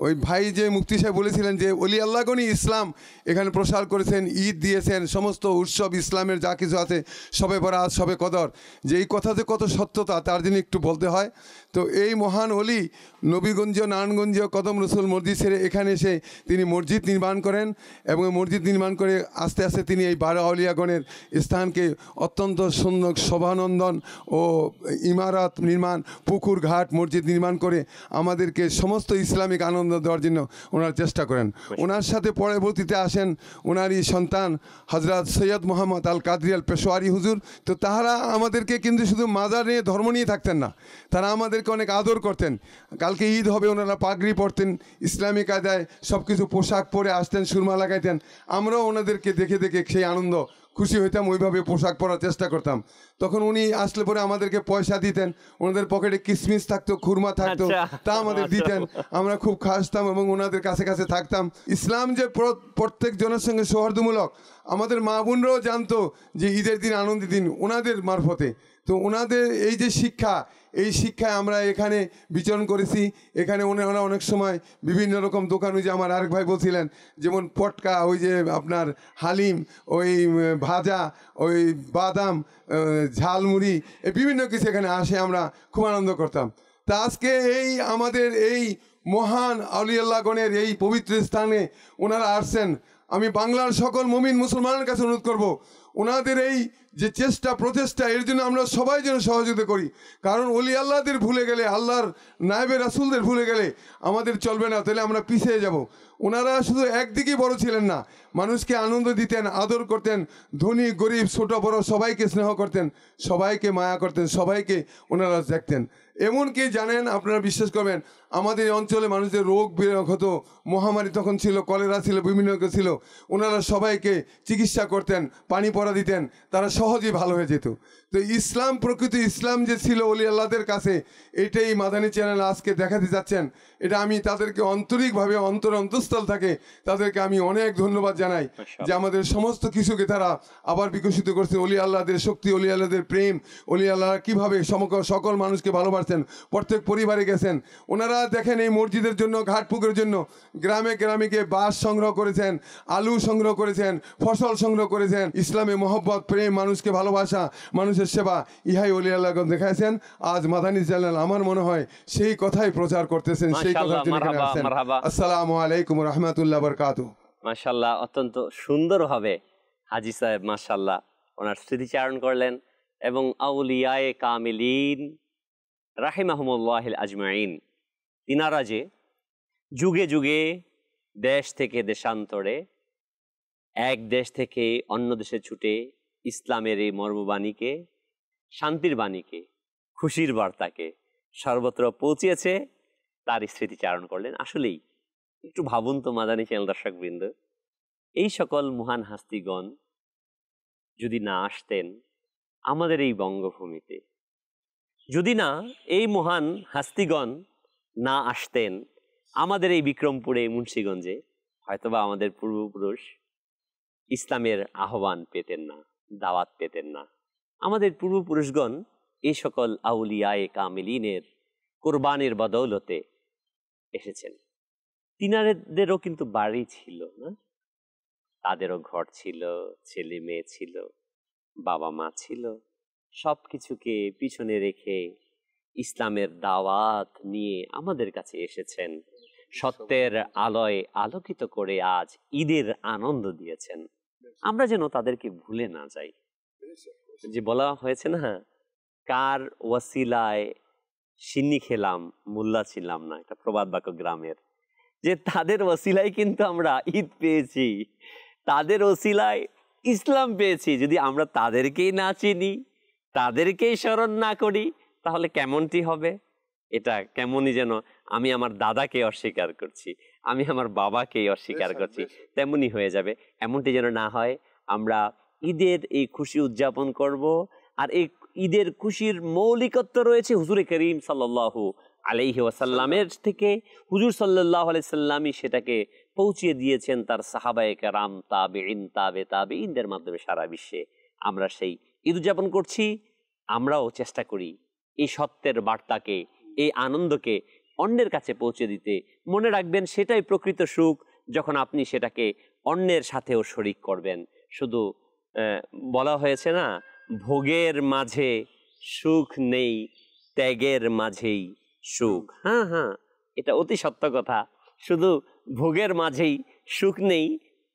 ওই ভাই যে মুফতি সাহেব বলেছিলেন যে অলি আল্লাহগণই ইসলাম এখানে প্রসার করেছেন, ঈদ দিয়েছেন, সমস্ত উৎসব ইসলামের যা কিছু আছে, সবে বরাত, সবে কদর, যে এই কথা যে কত সত্যতা তার জন্য একটু বলতে হয়। তো এই মহান অলি নবীগঞ্জ, নারায়ণগঞ্জ কদম রসুল মসজিদ ছেড়ে এখানে এসে তিনি মসজিদ নির্মাণ করেন এবং মসজিদ নির্মাণ করে আস্তে আস্তে তিনি এই 12 আউলিয়াগণের স্থানকে অত্যন্ত সুন্দর শোভানন্দন ও ইমারত নির্মাণ, পুকুর ঘাট, মসজিদ নির্মাণ করে আমাদেরকে সমস্ত ইসলামিক আনন্দ দেওয়ার জন্য ওনার চেষ্টা করেন। ওনার সাথে পরবর্তীতে আসেন ওনারই সন্তান হজরত সৈয়দ মোহাম্মদ আল কাদরি আল পেশোয়ারি হুজুর। তো তাহারা আমাদেরকে কিন্তু শুধু মাজার নিয়ে, ধর্ম নিয়ে থাকতেন না, তারা আমাদেরকে অনেক আদর করতেন। কালকে ঈদ হবে, ওনারা পাগড়ি পরতেন, ইসলামিক কায়দায় সব কিছু পোশাক পরে আসতেন, সুরমা লাগাইতেন। আমরাও ওনাদেরকে দেখে দেখে সেই আনন্দ খুশি হইতাম, ওইভাবে পোশাক পরার চেষ্টা করতাম। তখন উনি আসলে পরে আমাদেরকে পয়সা দিতেন, ওনাদের পকেটে কিসমিস থাকতো, খুরমা থাকতো, তা আমাদের দিতেন, আমরা খুব খাসতাম এবং ওনাদের কাছে কাছে থাকতাম। ইসলাম যে প্রত্যেক জনের সঙ্গে সৌহার্দ্যমূলক, আমাদের মা বোনরাও জানতো যে ঈদের দিন আনন্দের দিন ওনাদের মারফতে। তো ওনাদের এই যে শিক্ষা, এই শিক্ষায় আমরা এখানে বিচরণ করেছি। এখানে ওনারা অনেক সময় বিভিন্ন রকম দোকান, ওই যে আমার আরেক ভাই বলছিলেন, যেমন পটকা, ওই যে আপনার হালিম, ওই ভাজা, ওই বাদাম, ঝালমুড়ি, এই বিভিন্ন কিছু এখানে আসে, আমরা খুব আনন্দ করতাম। তা আজকে এই আমাদের এই মহান আউলিয়াল্লাহগণের এই পবিত্র স্থানে ওনারা আসছেন। আমি বাংলার সকল মুমিন মুসলমানের কাছে অনুরোধ করব, ওনাদের এই যে চেষ্টা প্রচেষ্টা, এর জন্য আমরা সবাই যেন সহযোগিতা করি। কারণ অলি আল্লাহদের ভুলে গেলে, আল্লাহর নায়েবে রাসূলদের ভুলে গেলে আমাদের চলবে না, তাহলে আমরা পিছিয়ে যাব। ওনারা শুধু একদিকেই বড় ছিলেন না, মানুষকে আনন্দ দিতেন, আদর করতেন, ধনী গরিব ছোট বড় সবাইকে স্নেহ করতেন, সবাইকে মায়া করতেন, সবাইকে ওনারা দেখতেন। এমনকি জানেন, আপনারা বিশ্বাস করবেন, আমাদের অঞ্চলে মানুষদের রোগ বিরোগ হতো, মহামারী তখন ছিল, কলেরা ছিল, বিভিন্ন ছিল, ওনারা সবাইকে চিকিৎসা করতেন, পানি পড়া দিতেন, তারা সহজেই ভালো হয়ে যেত। তো ইসলাম, প্রকৃত ইসলাম যে ছিল ওলি আল্লাহদের কাছে, এটাই মাদানী চ্যানেল আজকে দেখাতে যাচ্ছেন। এটা আমি তাদেরকে আন্তরিকভাবে অন্তঃস্থল থাকে তাদেরকে আমি অনেক ধন্যবাদ জানাই যে আমাদের সমস্ত কিছুকে তারা আবার বিকশিত করছে। অলি আল্লাহদের শক্তি, অলি আল্লাহদের প্রেম, অলি আল্লাহ কীভাবে সকল মানুষকে ভালোবাসছেন, প্রত্যেক পরিবারে গেছেন। ওনারা দেখেন এই মসজিদের জন্য, ঘাট পুকুরের জন্য গ্রামে গ্রামে গিয়ে বাঁশ সংগ্রহ করেছেন, আলু সংগ্রহ করেছেন, ফসল সংগ্রহ করেছেন। ইসলামে মহব্বত, প্রেম, মানুষকে ভালোবাসা, মানুষের সেবা, ইহাই অলি আল্লাহগণ দেখাইছেন। আজ মাদানী চ্যানেল আমার মনে হয় সেই কথাই প্রচার করতেছেন, সেই কথা তিনি এখানে আসছেন। আসসালামু আলাইকুম ওয়া রাহমাতুল্লাহি ওয়া বারাকাতুহু। মাশাআল্লাহ, অত্যন্ত সুন্দরভাবে হাজী সাহেব মাশাআল্লাহ ওনার স্মৃতিচারণ করলেন এবং আউলিয়ায়ে কামিলিন রাহিমাহুমুল্লাহিল আজমাইন তিনারা যে যুগে যুগে দেশ থেকে দেশান্তরে, এক দেশ থেকে অন্য দেশে ছুটে ইসলামের এই মর্মবাণীকে, শান্তির বাণীকে, খুশির বার্তাকে সর্বত্র পৌঁছিয়েছে, তার স্মৃতিচারণ করলেন। আসলেই একটু ভাবুন তো মাদানী চ্যানেল দর্শকবৃন্দ, এই সকল মহান হাস্তিগণ যদি না আসতেন আমাদের এই বঙ্গভূমিতে, যদি না এই মহান হাস্তিগণ না আসতেন আমাদের এই বিক্রমপুরে, মুন্সিগঞ্জে, হয়তোবা আমাদের পূর্বপুরুষ ইসলামের আহ্বান পেতেন না, দাওয়াত পেতেন না। আমাদের পূর্বপুরুষগণ এই সকল আউলিয়ায়ে কামিলিনের কোরবানির বদৌলতে এসেছেন। তিনাদেরও কিন্তু বাড়ি ছিল না, তাদেরও ঘর ছিল, ছেলে মেয়ে ছিল, বাবা মা ছিল। সব কিছুকে পিছনে রেখে ইসলামের দাওয়াত নিয়ে আমাদের কাছে এসেছেন, সত্যের আলোয় আলোকিত করে আজ ঈদের আনন্দ দিয়েছেন। আমরা যেন তাদেরকে ভুলে না যাই। যে বলা হয়েছে না, কার ওয়াসিলায় সিন্নি খেলাম মোল্লা ছিলাম না, একটা প্রবাদ বাক্য গ্রামের, যে তাদের ওসিলায় কিন্তু আমরা ঈদ পেয়েছি, তাদের ওসিলায় ইসলাম পেয়েছি। যদি আমরা তাদেরকেই না চিনি, তাদেরকেই স্মরণ না করি, তাহলে কেমনটি হবে? এটা কেমনই যেন আমি আমার দাদাকে অস্বীকার করছি, আমি আমার বাবাকেই অস্বীকার করছি, তেমনি হয়ে যাবে। এমনটি যেন না হয়। আমরা ঈদের এই খুশি উদযাপন করব। আর এই ঈদের খুশির মৌলিকত্ব রয়েছে হুজুরে করিম সাল্লাল্লাহু আলাইহি ওয়াসাল্লামের থেকে। হুজুর সাল্লাল্লাহু আলাইহি সাল্লামই সেটাকে পৌঁছিয়ে দিয়েছেন তার সাহাবায়ে কেরাম, তাবেঈন, তাবেঈনদের মাধ্যমে সারা বিশ্বে আমরা সেই ঈদ উদযাপন করছি। আমরাও চেষ্টা করি এই সত্যের বার্তাকে, এই আনন্দকে অন্যের কাছে পৌঁছে দিতে। মনে রাখবেন, সেটাই প্রকৃত সুখ, যখন আপনি সেটাকে অন্যের সাথেও শরিক করবেন। শুধু বলা হয়েছে না, ভোগের মাঝে সুখ নেই, ত্যাগের মাঝেই সুখ। হ্যাঁ হ্যাঁ, এটা অতি সত্য কথা। শুধু ভোগের মাঝেই সুখ নেই,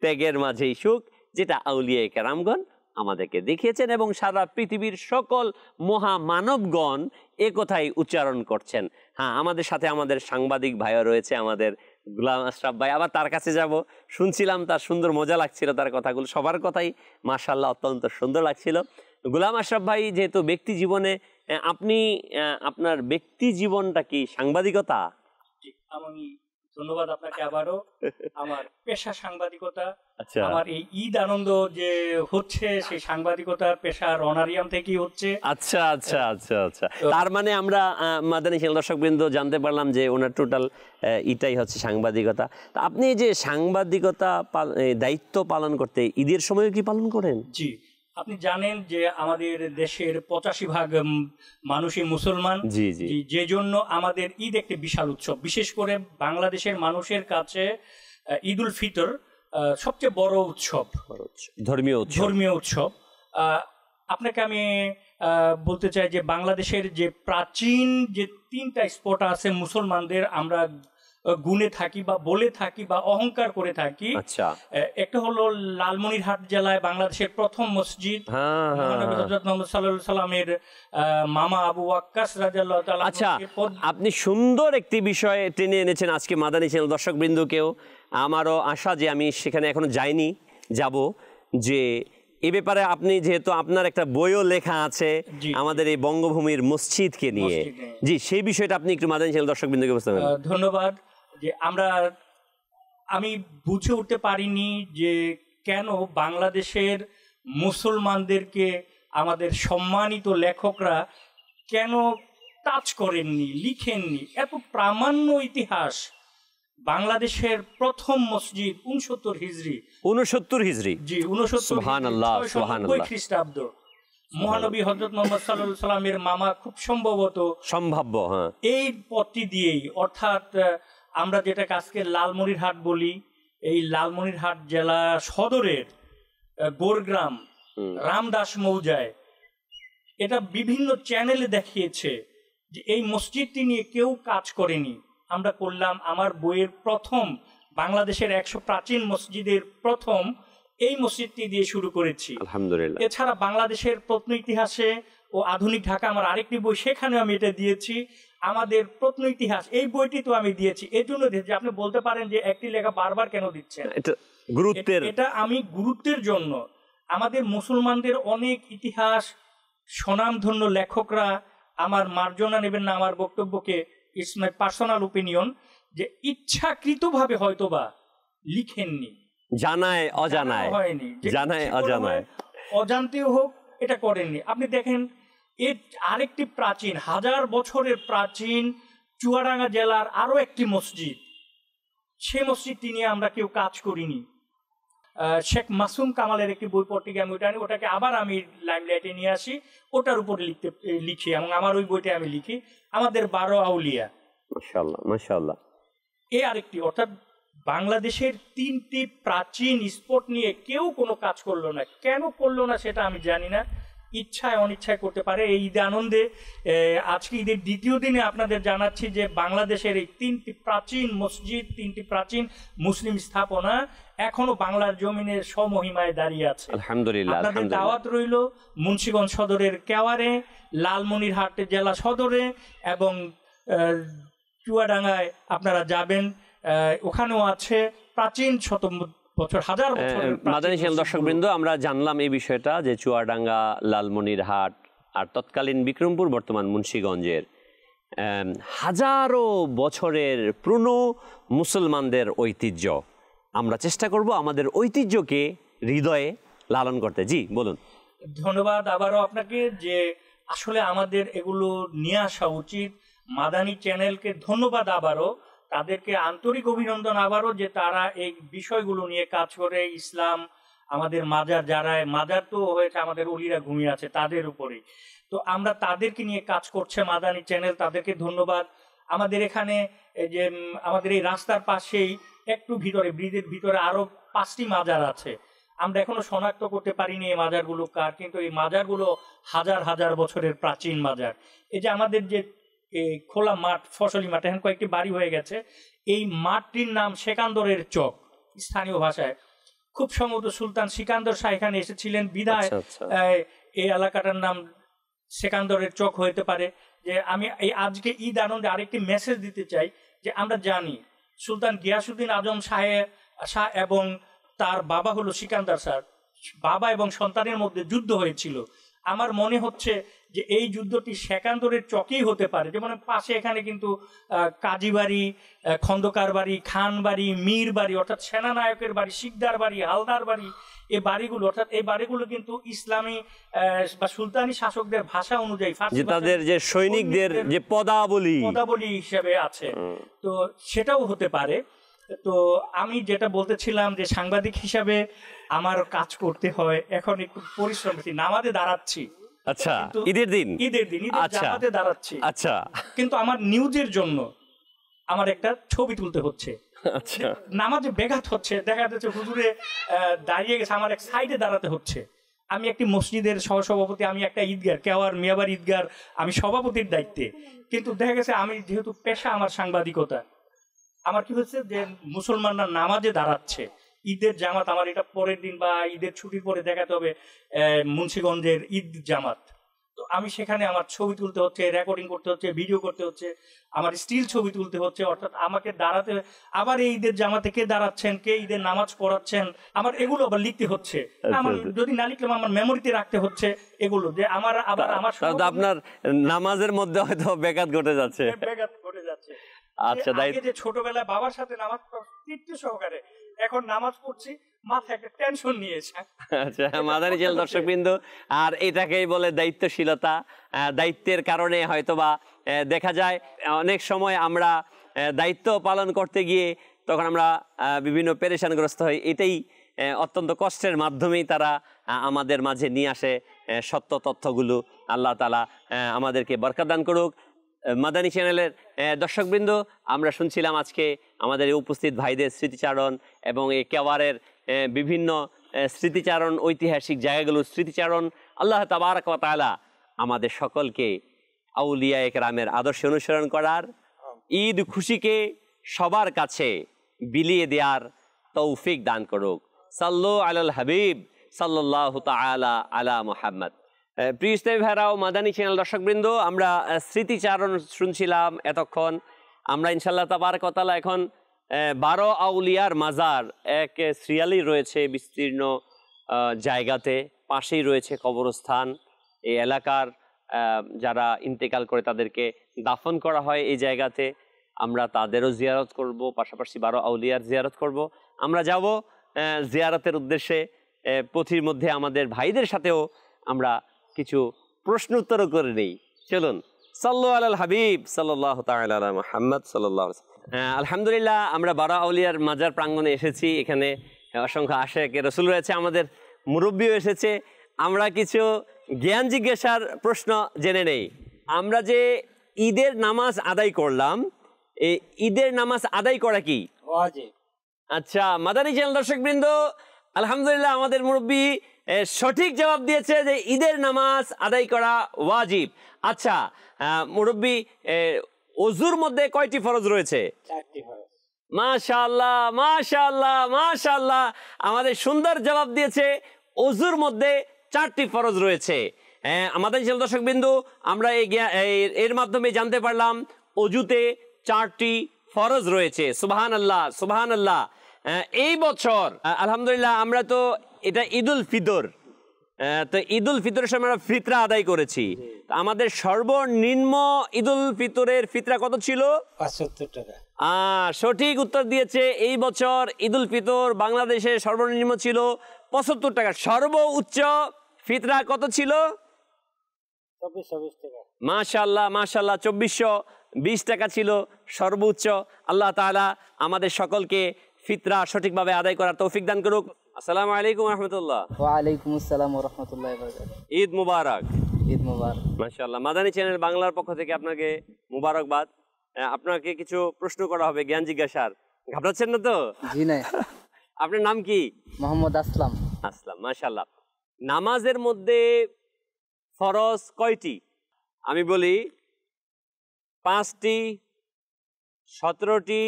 ত্যাগের মাঝেই সুখ, যেটা আউলিয়ায়ে কেরামগণ আমাদেরকে দেখিয়েছেন এবং সারা পৃথিবীর সকল মহামানবগণ এ কথাই উচ্চারণ করছেন। হ্যাঁ, আমাদের সাথে আমাদের সাংবাদিক ভাইও রয়েছে, আমাদের গোলাম আশরাফ ভাই। আবার তার কাছে যাব, শুনছিলাম তার সুন্দর মজা লাগছিল তার কথাগুলো, সবার কথাই মাশাআল্লাহ অত্যন্ত সুন্দর লাগছিল। গোলাম আশরাফ ভাই, যেহেতু ব্যক্তি জীবনে আপনি, আপনার ব্যক্তি জীবনটা কি সাংবাদিকতা? আমি ধন্যবাদ আপনাকে আবারও। আমার পেশা সাংবাদিকতা। আচ্ছা, আমার এই ঈদ আনন্দ যে হচ্ছে সেই সাংবাদিকতার পেশার অনারিয়াম থেকেই হচ্ছে। আচ্ছা আচ্ছা আচ্ছা আচ্ছা। তার মানে আমরা মাদানী চ্যানেল দর্শকবৃন্দ জানতে পারলাম যে ওনার টোটাল এটাই হচ্ছে সাংবাদিকতা। তা আপনি যে সাংবাদিকতা দায়িত্ব পালন করতে ঈদের সময় কি পালন করেন? জি, আপনি জানেন যে আমাদের দেশের 85% মানুষই মুসলমান। জি জি। যে জন্য আমাদের ঈদ একটি বিশাল উৎসব। বিশেষ করে বাংলাদেশের মানুষের কাছে ঈদ উল ফিতর সবচেয়ে বড় উৎসব, ধর্মীয় উৎসব। আপনাকে আমি বলতে চাই যে বাংলাদেশের যে প্রাচীন যে 3টা স্পট আছে মুসলমানদের, আমরা গুণে থাকি বা বলে থাকি বা অহংকার করে থাকি। আচ্ছা, একটা হলো লালমনিরহাট জেলায় বাংলাদেশের প্রথম মসজিদ, মহানবী হযরত মুহাম্মদ সাল্লাল্লাহু আলাইহি সাল্লামের মামা আবু ওয়াক্কাস রাদিয়াল্লাহু তাআলা। আচ্ছা, আপনি সুন্দর একটি বিষয় টেনে এনেছেন আজকে মাদানী চ্যানেল দর্শকবৃন্দকেও। আমারও আশা যে আমি সেখানে এখনো যাইনি, যাব, যে এ ব্যাপারে আপনি, যেহেতু আপনার একটা বইও লেখা আছে আমাদের এই বঙ্গভূমির মসজিদকে নিয়ে, জি, সেই বিষয়টা আপনি একটু মাদানী চ্যানেল দর্শকবৃন্দকে বুঝতে পারেন। ধন্যবাদ। যে আমি বুঝে উঠতে পারিনি যে কেন বাংলাদেশের মুসলমানদেরকে আমাদের সম্মানিত লেখকরা কেন টাচ করেননি, লিখেননি? এত প্রামাণ্য ইতিহাস, বাংলাদেশের প্রথম মসজিদ 69 হিজরি, 69 হিজরি, জি 69 সুবহানাল্লাহ, 690 সুবহানাল্লাহ। খ্রিস্টাব্দ। মহানবী হযরত মুহাম্মদ সাল্লাল্লাহু আলাইহি সাল্লামের মামা খুব সম্ভাব্য, হ্যাঁ, এই পথটি দিয়েই, অর্থাৎ আমরা যেটাকে আজকে লালমনিরহাট বলি, এই লালমনিরহাট জেলা সদরের গোরগ্রাম রামদাস মৌজায়, এটা বিভিন্ন চ্যানেলে দেখিয়েছে যে এই মসজিদটি নিয়ে কেউ কাজ করেনি, আমরা করলাম। আমার বইয়ের প্রথম বাংলাদেশের 100 প্রাচীন মসজিদের প্রথম এই মসজিদটি দিয়ে শুরু করেছি, আলহামদুলিল্লাহ। এছাড়া বাংলাদেশের প্রত্ন ইতিহাসে ও আধুনিক ঢাকা আমার আরেকটি বই, সেখানেও আমি এটা দিয়েছি। আমাদের প্রত্ন ইতিহাস এই বইটি তো আমি দিয়েছি, এর জন্য দিয়েছি। আপনি বলতে পারেন যে একটি লেখা বারবার কেন দিচ্ছেন, এটা আমি গুরুত্বের জন্য। আমাদের মুসলমানদের অনেক ইতিহাস স্বনামধন্য লেখকরা, আমার মার্জনা নেবেন না আমার বক্তব্যকে, ইটস মাই পার্সোনাল ওপিনিয়ন, যে ইচ্ছাকৃতভাবে হয়তোবা লিখেননি, জানায় অজানায় হয়নি, জানায় অজানায়, অজান্তেও হোক, এটা করেননি। আপনি দেখেন এর আরেকটি প্রাচীন, 1000 বছরের প্রাচীন চুয়াডাঙ্গা জেলার আরো একটি মসজিদ, সে মসজিদটি নিয়ে আমরা কেউ কাজ করিনি। শেখ মাসুম কামালের একটি বই পত্রিকা আমি ওটাকে আবার আমি লাইমলাইটে নিয়ে আসি, ওটার উপর লিখি, এবং আমার ওই বইটা আমি লিখি আমাদের 12 আউলিয়া। মাশাআল্লাহ, মাশাআল্লাহ। এ আরেকটি, অর্থাৎ বাংলাদেশের 3টি প্রাচীন স্পট নিয়ে কেউ কোনো কাজ করলো না। কেন করলো না সেটা আমি জানি না, ইচ্ছায় অনিচ্ছায় করতে পারে। এই ঈদে আনন্দে আজকে ঈদের দ্বিতীয় দিনে আপনাদের জানাচ্ছি যে বাংলাদেশের এই 3টি প্রাচীন মসজিদ, 3টি প্রাচীন মুসলিম স্থাপনা এখনো বাংলার জমিনের স্বমহিমায় দাঁড়িয়ে আছে, আলহামদুলিল্লাহ। আপনাদের দাওয়াত রইল মুন্সিগঞ্জ সদরের কেওয়ারে, লালমনিরহাট জেলা সদরে এবং চুয়াডাঙ্গায় আপনারা যাবেন, ওখানেও আছে প্রাচীন বছর, 1000 বছর। মাদানী চ্যানেল দর্শকবৃন্দ, আমরা জানলাম এই বিষয়টা যে চুয়াডাঙ্গা, লালমনিরহাট আর তৎকালীন বিক্রমপুর, বর্তমান মুন্সিগঞ্জের হাজারো বছরের পুরনো মুসলমানদের ঐতিহ্য। আমরা চেষ্টা করব আমাদের ঐতিহ্যকে হৃদয়ে লালন করতে। জি বলুন। ধন্যবাদ আবারও আপনাকে, যে আসলে আমাদের এগুলো নিয়ে আসা উচিত। মাদানী চ্যানেলকে ধন্যবাদ আবারও, তাদেরকে আন্তরিক অভিনন্দন আবারও, যে তারা এই বিষয়গুলো নিয়ে কাজ করে। ইসলাম, আমাদের মাজার, যারা মাজার তো হয়েছে আমাদের অলিরা ঘুমিয়ে আছে তাদের উপরেই, তো আমরা তাদেরকে নিয়ে কাজ করছে মাদানী চ্যানেল, তাদেরকে ধন্যবাদ। আমাদের এখানে যে আমাদের এই রাস্তার পাশেই একটু ভিতরে, ব্রিজের ভিতরে আরো 5টি মাজার আছে, আমরা এখনো শনাক্ত করতে পারিনি এই মাজারগুলো কার, কিন্তু এই মাজারগুলো হাজার হাজার বছরের প্রাচীন মাজার। এই যে আমাদের যে খোলা মাঠ, ফসলি মাঠ, এখন কয়েকটি বাড়ি হয়ে গেছে, এই মাঠটির নাম সেকান্দরের চক, স্থানীয় ভাষায় খুব সম্ভবত সুলতান সিকান্দর শাহ এখানে এসেছিলেন বিধায় এই এলাকাটার নাম সেকান্দরের চক হইতে পারে। যে আমি এই আজকে ঈদ আনন্দে আরেকটি মেসেজ দিতে চাই, যে আমরা জানি সুলতান গিয়াসউদ্দিন আজম শাহ এবং তার বাবা হলো সিকান্দার শাহ, বাবা এবং সন্তানের মধ্যে যুদ্ধ হয়েছিল। আমার মনে হচ্ছে যে এই যুদ্ধটি সেকান্দরের চকেই হতে পারে। যেমন পাশে এখানে কিন্তু কাজী বাড়ি, খন্দকার বাড়ি, খান বাড়ি, মীর বাড়ি, অর্থাৎ সেনানায়কের বাড়ি, শিকদার বাড়ি, হালদার বাড়ি, এই বাড়িগুলো, অর্থাৎ এই বাড়িগুলো কিন্তু ইসলামী বা সুলতানি শাসকদের ভাষা অনুযায়ী, তাদের যে সৈনিকদের যে পদাবলী হিসেবে আছে, তো সেটাও হতে পারে। তো আমি যেটা বলতেছিলাম, যে সাংবাদিক হিসাবে আমার কাজ করতে হয়, এখন একটু পরিশ্রম, নামাজে দাঁড়াচ্ছি, আচ্ছা, ঈদের দিন জামাতে দাঁড়াচ্ছি, আচ্ছা, কিন্তু আমার নিউজের জন্য আমার একটা ছবি তুলতে হচ্ছে, আচ্ছা, নামাজে ব্যাঘাত হচ্ছে, দেখা যাচ্ছে হুজুরে দাঁড়িয়ে গেছে, আমার এক সাইডে দাঁড়াতে হচ্ছে। আমি একটি মসজিদের সহসভাপতি, আমি একটা ঈদগার, কেওয়ার মিয়াবার ঈদগার, আমি সভাপতির দায়িত্বে, কিন্তু দেখা গেছে আমি যেহেতু পেশা আমার সাংবাদিকতা, আমার কি হচ্ছে যে মুসলমানরা নামাজে দাঁড়াচ্ছে, ঈদের জামাত, আমার এটা পরের দিন বা ঈদের ছুটির পরে দেখাতে হবে মুন্সিগঞ্জের ঈদ জামাত, তো আমি সেখানে আমার ছবি তুলতে হচ্ছে, রেকর্ডিং করতে হচ্ছে, ভিডিও করতে হচ্ছে, আমার স্টিল ছবি তুলতে হচ্ছে, অর্থাৎ আমাকে দাঁড়াতে, আবার এই ঈদের জামাতে কে দাঁড়াচ্ছেন, কে ঈদের নামাজ পড়াচ্ছেন, আমার এগুলো আবার লিখতে হচ্ছে। আমার যদি না লিখলাম আমার মেমোরিতে রাখতে হচ্ছে এগুলো, যে আমার আবার আমার আপনার নামাজের মধ্যে হয়তো ব্যাঘাত ঘটে যাচ্ছে। আচ্ছা, যে ছোটবেলায় বাবার সাথে নামাজ তৃপ্তি সহকারে, এখন নামাজ পড়ছি, মাথায় একটা টেনশন নিয়েছে। আচ্ছা, মাদানী চ্যানেল দর্শকবৃন্দ, আর এটাকেই বলে দায়িত্বশীলতা। দায়িত্বের কারণে হয়তোবা দেখা যায় অনেক সময় আমরা দায়িত্ব পালন করতে গিয়ে তখন আমরা বিভিন্ন পেরেশানগ্রস্ত হই। এটাই অত্যন্ত কষ্টের মাধ্যমেই তারা আমাদের মাঝে নিয়ে আসে সত্য তথ্যগুলো। আল্লাহ তাআলা আমাদেরকে বরকত দান করুক। মাদানী চ্যানেলের দর্শকবৃন্দ, আমরা শুনছিলাম আজকে আমাদের এই উপস্থিত ভাইদের স্মৃতিচারণ এবং এই কেওয়ারের বিভিন্ন স্মৃতিচারণ, ঐতিহাসিক জায়গাগুলোর স্মৃতিচারণ। আল্লাহ তাবারক ওয়া তাআলা আমাদের সকলকে আউলিয়ায়ে কেরামের আদর্শ অনুসরণ করার, ঈদ খুশিকে সবার কাছে বিলিয়ে দেওয়ার তৌফিক দান করুক। সাল্লু আলাল হাবিব সাল্লাল্লাহু তাআলা আলা মুহাম্মদ। প্রিয় ইসলামী ভাইরাও, মাদানী চ্যানেল দর্শকবৃন্দ, আমরা স্মৃতিচারণ শুনছিলাম এতক্ষণ। আমরা ইনশাআল্লাহ তাবারক ওয়া তাআলা এখন 12 আউলিয়ার মাজার এক সিরিয়ালি রয়েছে বিস্তীর্ণ জায়গাতে, পাশেই রয়েছে কবরস্থান। এই এলাকার যারা ইন্তেকাল করে তাদেরকে দাফন করা হয় এই জায়গাতে। আমরা তাদেরও জিয়ারত করব, পাশাপাশি 12 আউলিয়ার জিয়ারত করব। আমরা যাব জিয়ারতের উদ্দেশ্যে। পথির মধ্যে আমাদের ভাইদের সাথেও আমরা কিছু প্রশ্ন উত্তরও করে নেই। চলুন, সাল্লু আলাল হাবিব সাল্লাল্লাহু তাআলা আলা মুহাম্মদ সাল্লাল্লাহু আলাইহি ওয়াসাল্লাম। আলহামদুলিল্লাহ, আমরা 12 আউলিয়ার মাজার প্রাঙ্গণে এসেছি। এখানে অসংখ্য আশিকে রাসূল রয়েছে, আমাদের মুরব্বিও এসেছে। আমরা কিছু জ্ঞান জিজ্ঞাসার প্রশ্ন জেনে নেই। আমরা যে ঈদের নামাজ আদায় করলাম, এই ঈদের নামাজ আদায় করা কি ওয়াজিব? আচ্ছা, মাদানী চ্যানেল দর্শকবৃন্দ, আলহামদুলিল্লাহ আমাদের মুরব্বি সঠিক জবাব দিয়েছে যে ঈদের নামাজ আদায় করা ওয়াজিব। আচ্ছা মুরব্বি, ওযুর মধ্যে কয়টি ফরজ রয়েছে? 4টি ফরজ। মাশাআল্লাহ মাশাআল্লাহ মাশাআল্লাহ, আমাদের সুন্দর জবাব দিয়েছে। ওযুর মধ্যে 4টি ফরজ রয়েছে। আমাদের দর্শকবৃন্দ, আমরা এর মাধ্যমে জানতে পারলাম অজুতে 4টি ফরজ রয়েছে। সুবহানাল্লাহ সুবহানাল্লাহ। এই বছর আলহামদুলিল্লাহ আমরা তো এটা ঈদুল ফিতর, তো ঈদুল ফিতরের সময় আমরা ফিতরা আদায় করেছি। আমাদের সর্বনিম্ন ঈদুল ফিতরের ফিতরা কত ছিল? 75 টাকা। সঠিক উত্তর দিয়েছে। এই বছর ঈদুল ফিতর বাংলাদেশের সর্বনিম্ন ছিল 75 টাকা। সর্বোচ্চ ফিতরা কত ছিল? 2420 টাকা। মাশাআল্লাহ মাশাআল্লাহ, 2420 টাকা ছিল সর্বোচ্চ। আল্লাহ তাআলা আমাদের সকলকে ফিতরা সঠিকভাবে আদায় করার তৌফিক দান করুক। আসসালামু আলাইকুম ওয়া রাহমাতুল্লাহ। ওয়া আলাইকুম আসসালাম ওয়া রাহমাতুল্লাহি ওয়া বারাকাতুহু। ঈদ মুবারক। ঈদ মুবারক। মাশাআল্লাহ, মাদানী চ্যানেল বাংলার পক্ষ থেকে আপনাকে মুবারকবাদ। আপনাকে কিছু প্রশ্ন করা হবে জ্ঞান জিজ্ঞাসার। ঘাবড়াচ্ছেন না তো? জি না। আপনার নাম কি? মোহাম্মদ আসলাম। আসলাম, মাশাআল্লাহ। নামাজের মধ্যে ফরজ কয়টি? আমি বলি 5টি, 17টি,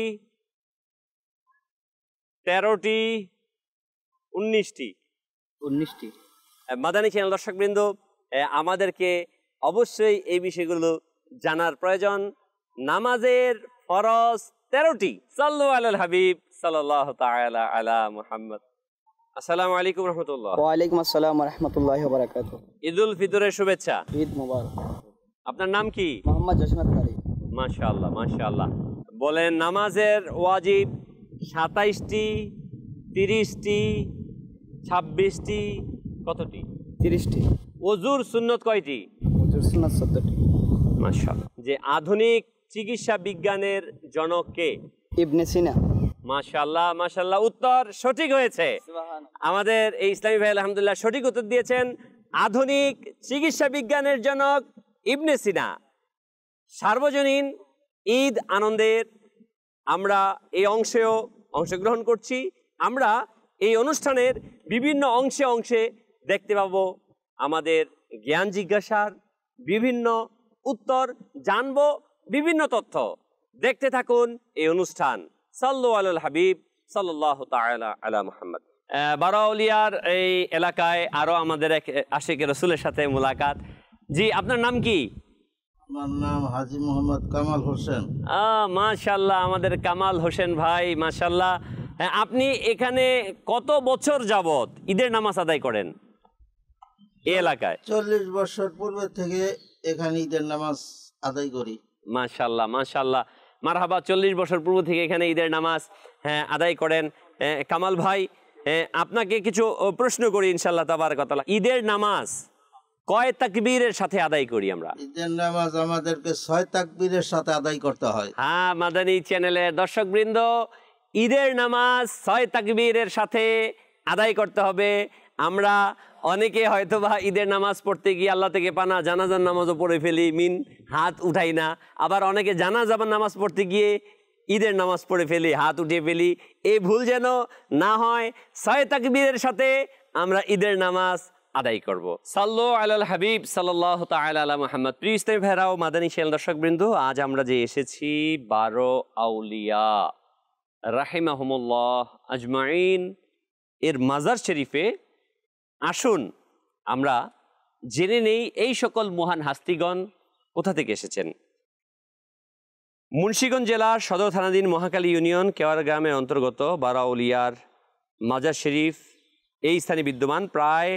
13টি, 19টি। 19টি। মাদানী চ্যানেল দর্শকবৃন্দ, আমাদেরকে অবশ্যই এই বিষয়গুলো জানার প্রয়োজন। নামাজের ফরজ 13টি। সাল্লু আলাল হাবিব সাল্লাল্লাহু তাআলা আলা মুহাম্মদ। আসসালামু আলাইকুম ওয়া রাহমাতুল্লাহ। ওয়া আলাইকুম আসসালাম ওয়া রাহমাতুল্লাহি ওয়া বারাকাতুহু। ঈদুল ফিতরের শুভেচ্ছা। ঈদ মুবারক। আপনার নাম কি? মোহাম্মদ জসিমত আলী। মাশাআল্লাহ মাশাআল্লাহ। বলেন, নামাজের ওয়াজিব 27টি, 30টি, 26টি, কতটি? 30টি। ওযুর সুন্নত কয়টি? ওযুর সুন্নাত 14টি। মাশাআল্লাহ। যে আধুনিক চিকিৎসা বিজ্ঞানের জনক কে? ইবনে সিনা। মাশাআল্লাহ মাশাআল্লাহ, উত্তর সঠিক হয়েছে। আমাদের এই ইসলামী ভাই আলহামদুলিল্লাহ সঠিক উত্তর দিয়েছেন। আধুনিক চিকিৎসা বিজ্ঞানের জনক ইবনে সিনা। সার্বজনীন ঈদ আনন্দের আমরা এই অংশেও অংশগ্রহণ করছি। আমরা এই অনুষ্ঠানের বিভিন্ন অংশে অংশে দেখতে পাবো আমাদের জ্ঞান জিজ্ঞাসার বিভিন্ন উত্তর, জানবো বিভিন্ন তথ্য। দেখতে থাকুন এই অনুষ্ঠান। সাল্লু আলাল হাবিব সাল্লাল্লাহু তাআলা আলা মুহাম্মদ। 12 আউলিয়ার এই এলাকায় আরো আমাদের এক আশিকে রাসূলের সাথে মুলাকাত। জি, আপনার নাম কি? আমার নাম হাজী মোহাম্মদ কামাল হোসেন। মাশাআল্লাহ, আমাদের কামাল হোসেন ভাই, মাশাআল্লাহ। আপনি এখানে কত বছর যাবত ঈদের নামাজ আদায় করেন এই এলাকায়? 40 বছর পূর্বে থেকে এখানে ঈদের নামাজ আদায় করি। মাশাআল্লাহ মাশাআল্লাহ, মারহাবা। 40 বছর পূর্ব থেকে এখানে ঈদের নামাজ আদায় করেন। কামাল ভাই, আপনাকে কিছু প্রশ্ন করি ইনশাআল্লাহ তাবারাক ওয়া তাআলা। ঈদের নামাজ কয় তাকবীরের সাথে আদায় করি আমরা? ঈদের নামাজ আমাদেরকে 6 তাকবীরের সাথে আদায় করতে হয়। হ্যাঁ, মাদানী চ্যানেলের দর্শকবৃন্দ, ঈদের নামাজ 6 তাকবীরের সাথে আদায় করতে হবে। আমরা অনেকে হয়তো বা ঈদের নামাজ পড়তে গিয়ে আল্লাহ থেকে পানা জানাজার নামাজও পড়ে ফেলি, হাত উঠাই না। আবার অনেকে জানাজার নামাজ পড়তে গিয়ে ঈদের নামাজ পড়ে ফেলি, হাত উঠিয়ে ফেলি। এই ভুল যেন না হয়, 6 তাকবীরের সাথে আমরা ঈদের নামাজ আদায় করব। সাল্লু আলাল হাবিব সাল্লাল্লাহু তাআলা আলা মুহাম্মদ। প্রিয় ইসলামী ভাইরা ও মাদানী চ্যানেল দর্শকবৃন্দ, আজ আমরা যে এসেছি 12 আউলিয়া রাহিমাহুমুল্লাহ আজমাইন এর মাজার শরীফে। আসুন আমরা জেনে নেই এই সকল মহান হাস্তিগণ কোথা থেকে এসেছেন। মুন্সিগঞ্জ জেলার সদর থানাধীন মহাখালী ইউনিয়ন কেওয়ার গ্রামের অন্তর্গত 12 আউলিয়ার মাজার শরীফ এই স্থানে বিদ্যমান। প্রায়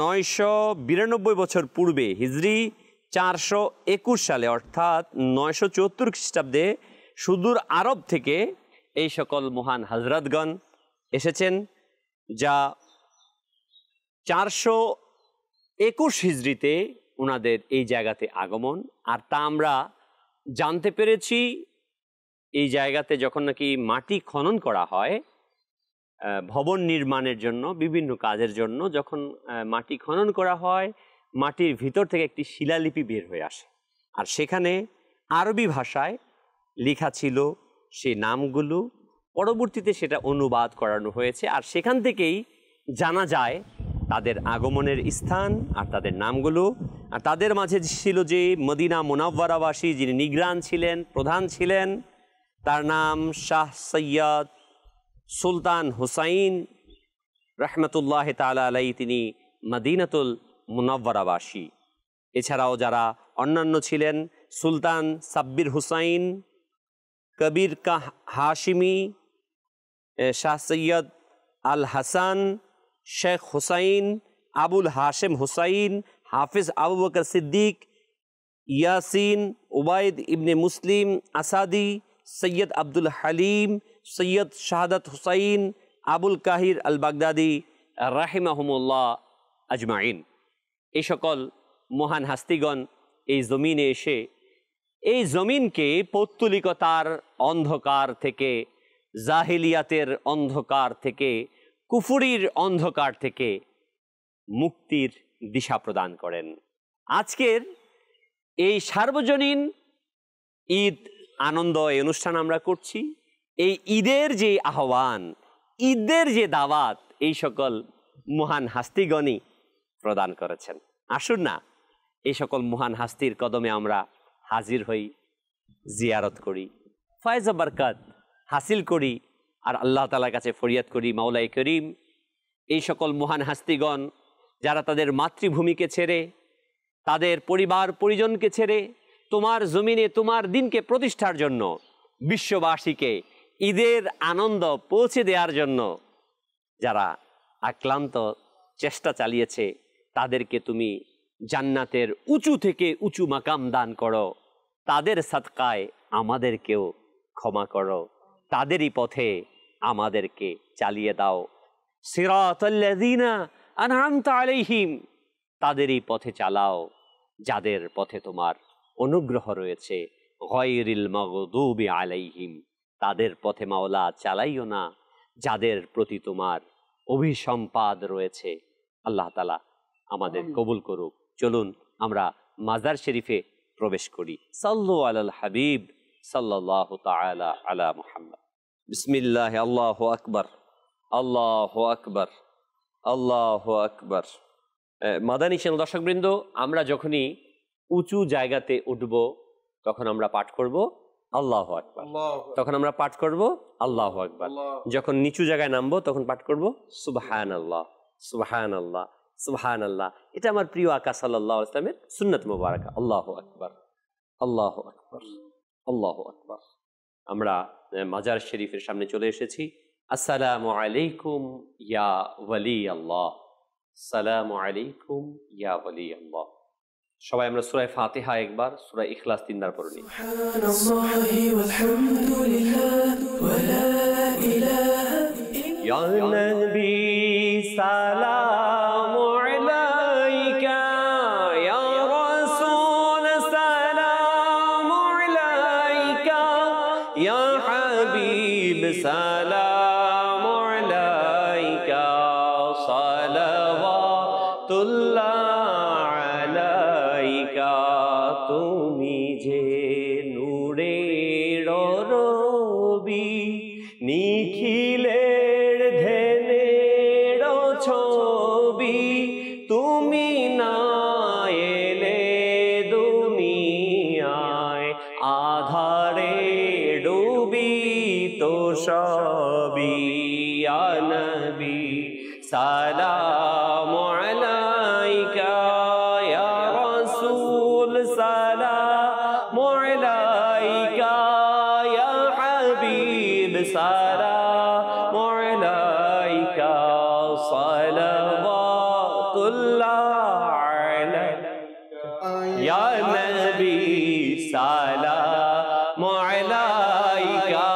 992 বছর পূর্বে হিজরি 421 সালে অর্থাৎ 974 খ্রিস্টাব্দে সুদূর আরব থেকে এই সকল মহান হজরতগণ এসেছেন, যা 421 হিজরিতে ওনাদের এই জায়গাতে আগমন। আর তা আমরা জানতে পেরেছি এই জায়গাতে যখন নাকি মাটি খনন করা হয় ভবন নির্মাণের জন্য, বিভিন্ন কাজের জন্য, যখন মাটি খনন করা হয় মাটির ভিতর থেকে একটি শিলালিপি বের হয়ে আসে। আর সেখানে আরবি ভাষায় লেখা ছিল সেই নামগুলো। পরবর্তীতে সেটা অনুবাদ করানো হয়েছে, আর সেখান থেকেই জানা যায় তাদের আগমনের স্থান আর তাদের নামগুলো। আর তাদের মাঝে ছিল যে মদিনা মুনাওয়ারাবাসী যিনি নিগরান ছিলেন, প্রধান ছিলেন, তার নাম শাহ সৈয়দ সুলতান হুসাইন রহমতুল্লাহ তাআলা আলাইহি, তিনি মদিনাতুল মুনাওয়ারাবাসী। এছাড়াও যারা অন্যান্য ছিলেন সুলতান সাব্বির হুসাইন, কবির কা হাশিমি, শাহ সৈয়দ আল হাসান, শেখ হুসাইন, আবুল হাশেম হুসাইন, হাফিজ আবু বকর সিদ্দিক, ইয়াসিন, উবাইদ ইবনে মুসলিম আসাদি, সৈয়দ আব্দুল হালিম, সৈয়দ শাহাদাত হুসাইন, আবুল কাহির আল বাগদাদি রাহিমাহুমুল্লাহ আজমাইন। এই সকল মহান হাস্তিগণ এই জমিনে এসে এই জমিনকে পৌত্তলিকতার অন্ধকার থেকে, জাহিলিয়াতের অন্ধকার থেকে, কুফুরির অন্ধকার থেকে মুক্তির দিশা প্রদান করেন। আজকের এই সার্বজনীন ঈদ আনন্দ এই অনুষ্ঠান আমরা করছি। এই ঈদের যে আহ্বান, ঈদের যে দাওয়াত, এই সকল মহান হাস্তিগণই প্রদান করেছেন। আসুন না এই সকল মহান হাস্তির কদমে আমরা হাজির হই, জিয়ারত করি, ফয়েজ ও বরকত হাসিল করি, আর আল্লাহ তাআলার কাছে ফরিয়াদ করি, মাওলাই করিম এই সকল মহান হাস্তিগণ যারা তাদের মাতৃভূমিকে ছেড়ে, তাদের পরিবার পরিজনকে ছেড়ে তোমার জমিনে তোমার দিনকে প্রতিষ্ঠার জন্য, বিশ্ববাসীকে ঈদের আনন্দ পৌঁছে দেওয়ার জন্য যারা আক্লান্ত চেষ্টা চালিয়েছে, তাদেরকে তুমি জান্নাতের উঁচু থেকে উঁচু মাকাম দান করো। তাদের সাদকায় আমাদেরকেও ক্ষমা করো, তাদেরই পথে আমাদেরকে চালিয়ে দাও। সিরাতাল্লাযীনা আনআমতা আলাইহিম, তাদেরই পথে চালাও যাদের পথে তোমার অনুগ্রহ রয়েছে। গায়রিল মাগদুবি আলাইহিম, তাদের পথে মাওলা চালাইও না যাদের প্রতি তোমার অভিসম্পাদ রয়েছে। আল্লাহ তাআলা আমাদের কবুল করুক। চলুন আমরা মাজার শরীফে প্রবেশ করি। সাল্লু আলাল হাবিব সাল্লাল্লাহু তাআলা আলা মুহাম্মদ। বিসমিল্লাহ, আল্লাহু আকবার, আল্লাহু আকবার, আল্লাহু আকবার। মাদানী চ্যানেল দর্শকবৃন্দ, আমরা যখনই উঁচু জায়গাতে উঠব তখন আমরা পাঠ করব আল্লাহু আকবার, তখন আমরা পাঠ করব আল্লাহু আকবার। যখন নিচু জায়গায় নামবো তখন পাঠ করব সুবহানাল্লাহ, সুবহানাল্লাহ, সুবহানাল্লাহ। এটা আমার প্রিয় আকা সাল্লাল্লাহু আলাইহি ওয়াসাল্লামের সুন্নাত মুবারাকা। আল্লাহু আকবার, আল্লাহু আকবার, আল্লাহু আকবার। আমরা মাজার শরীফের সামনে চলে এসেছি। আসসালামু আলাইকুম ইয়া ওয়ালি আল্লাহ, আসসালামু আলাইকুম ইয়া ওয়ালি আল্লাহ। সবাই আমরা সূরা ফাতিহা একবার, সূরা ইখলাস 3 বার পড়ে নিই। সুবহানাল্লাহি ওয়াল হামদুলিল্লাহ ওয়া লা ইলাহা ইয়া নবী সালামু আলাইকা ইয়া রাসূল সালামু আলাইকা ইয়া হাবিব সালামু আলাইকা সালাওয়াতুল্লাহ আলাইকা তুমি যে নূরের রবি নিখিলের ধ্যানের ছবি তুমি না এলে দুনিয়ায় আধারে ডুবি তো সবই ইয়া নবী সালামু আলাইকা ইয়া রাসূল সালামু আলাইকা ইয়া হাবিব সালামু আলাইকা সালাওয়াতুল্লাহ আলাইকা ইয়া নবী সালামু আলাইকা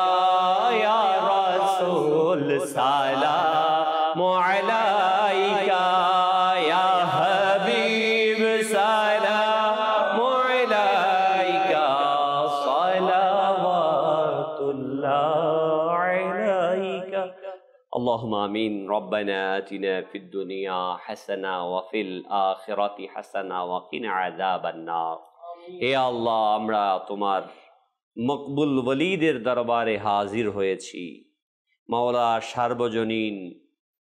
ইয়া রাসূল সালামু আলাইকা ইয়া হাবিব সালামু আলাইকা সালাওয়াতুল্লাহ আলাইকা اللهم آمين ربنا آتنا في الدنيا حسنة وفي الآخرة حسنة وقنا عذاب النار হে আল্লাহ আমরা তোমার মকবুল ওয়ালিদের দরবারে হাজির হয়েছি মাওলা সার্বজনীন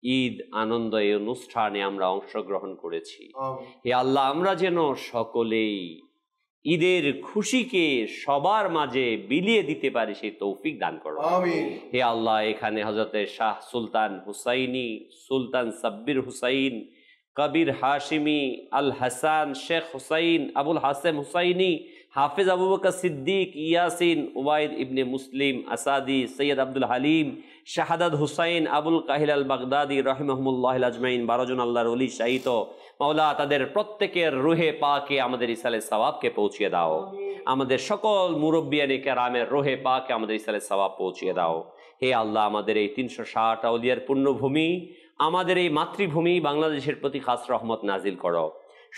ঈদ আনন্দ এই অনুষ্ঠানে আমরা অংশগ্রহণ করেছি হে আল্লাহ আমরা যেন সকলেই ঈদের খুশিকে সবার মাঝে বিলিয়ে দিতে পারি সেই তৌফিক দান করো হে আল্লাহ এখানে হযরতে শাহ সুলতান হুসাইনি সুলতান সাব্বির হুসাইন কবির হাশিমি আল হাসান শেখ হুসাইন আবুল হাসেম হুসাইনি হাফিজ আবু বকর সিদ্দিক ইয়াসিন উবাইদ ইবনে মুসলিম আসাদি সৈয়দ আব্দুল হালিম শাহাদাত হুসাইন আবুল কাহিল আল বাগদাদি রহিমাহুমুল্লাহ আজমাইন 12 জন আল্লাহর ওলি শাহিদ মাওলা তাদের প্রত্যেকের রুহে পাকে আমাদের ইসালে সওয়াবকে পৌঁছিয়ে দাও আমাদের সকল মুরব্বিয়ানে কেরামের রুহে পাকে আমাদের ইসালে সওয়াব পৌঁছিয়ে দাও হে আল্লাহ আমাদের এই 360 আউলিয়ার পুণ্যভূমি আমাদের এই মাতৃভূমি বাংলাদেশের প্রতি খাস রহমত নাজিল করো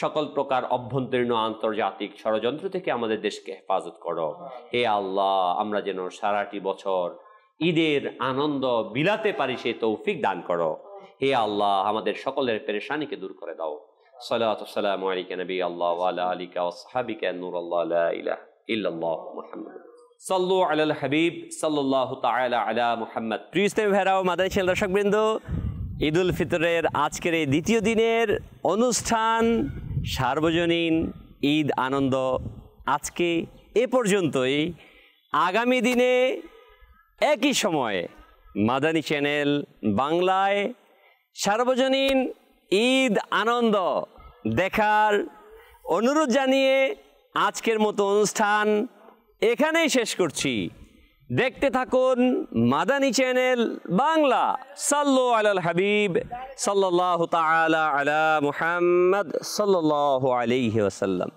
সকল প্রকার অভ্যন্তরীণ আন্তর্জাতিক ষড়যন্ত্র থেকে আমাদের দেশকে হেফাজত করো হে আল্লাহ আমরা যেন সারাটি বছর ঈদের আনন্দ বিলাতে পারি সেই তৌফিক দান করো হে আল্লাহ আমাদের সকলের পেরেশানিকে দূর করে দাও সালাতু সালামু আলাইকা নবী আল্লাহ ওয়া আলা আলিকা ওয়া সাহবিকা নূরুল্লাহ লা ইলাহা ইল্লাল্লাহ মুহাম্মাদ সাল্লু আলাল হাবিব সাল্লাল্লাহু তাআলা আলা মুহাম্মদ প্রিয় ইসলামী ভাইরা ও মাদানী ছেলে দর্শকবৃন্দ ঈদুল ফিতরের আজকের এই দ্বিতীয় দিনের অনুষ্ঠান সার্বজনীন ঈদ আনন্দ আজকে এ পর্যন্তই আগামী দিনে একই সময়ে মাদানী চ্যানেল বাংলায় সার্বজনীন ঈদ আনন্দ দেখার অনুরোধ জানিয়ে আজকের মতো অনুষ্ঠান এখানেই শেষ করছি দেখতে থাকুন মাদানী চ্যানেল বাংলা সাল্লু আলাল হাবিব সাল্লাল্লাহু তাআলা আলা মুহাম্মদ সাল্লাল্লাহু আলাইহি ওয়াসাল্লাম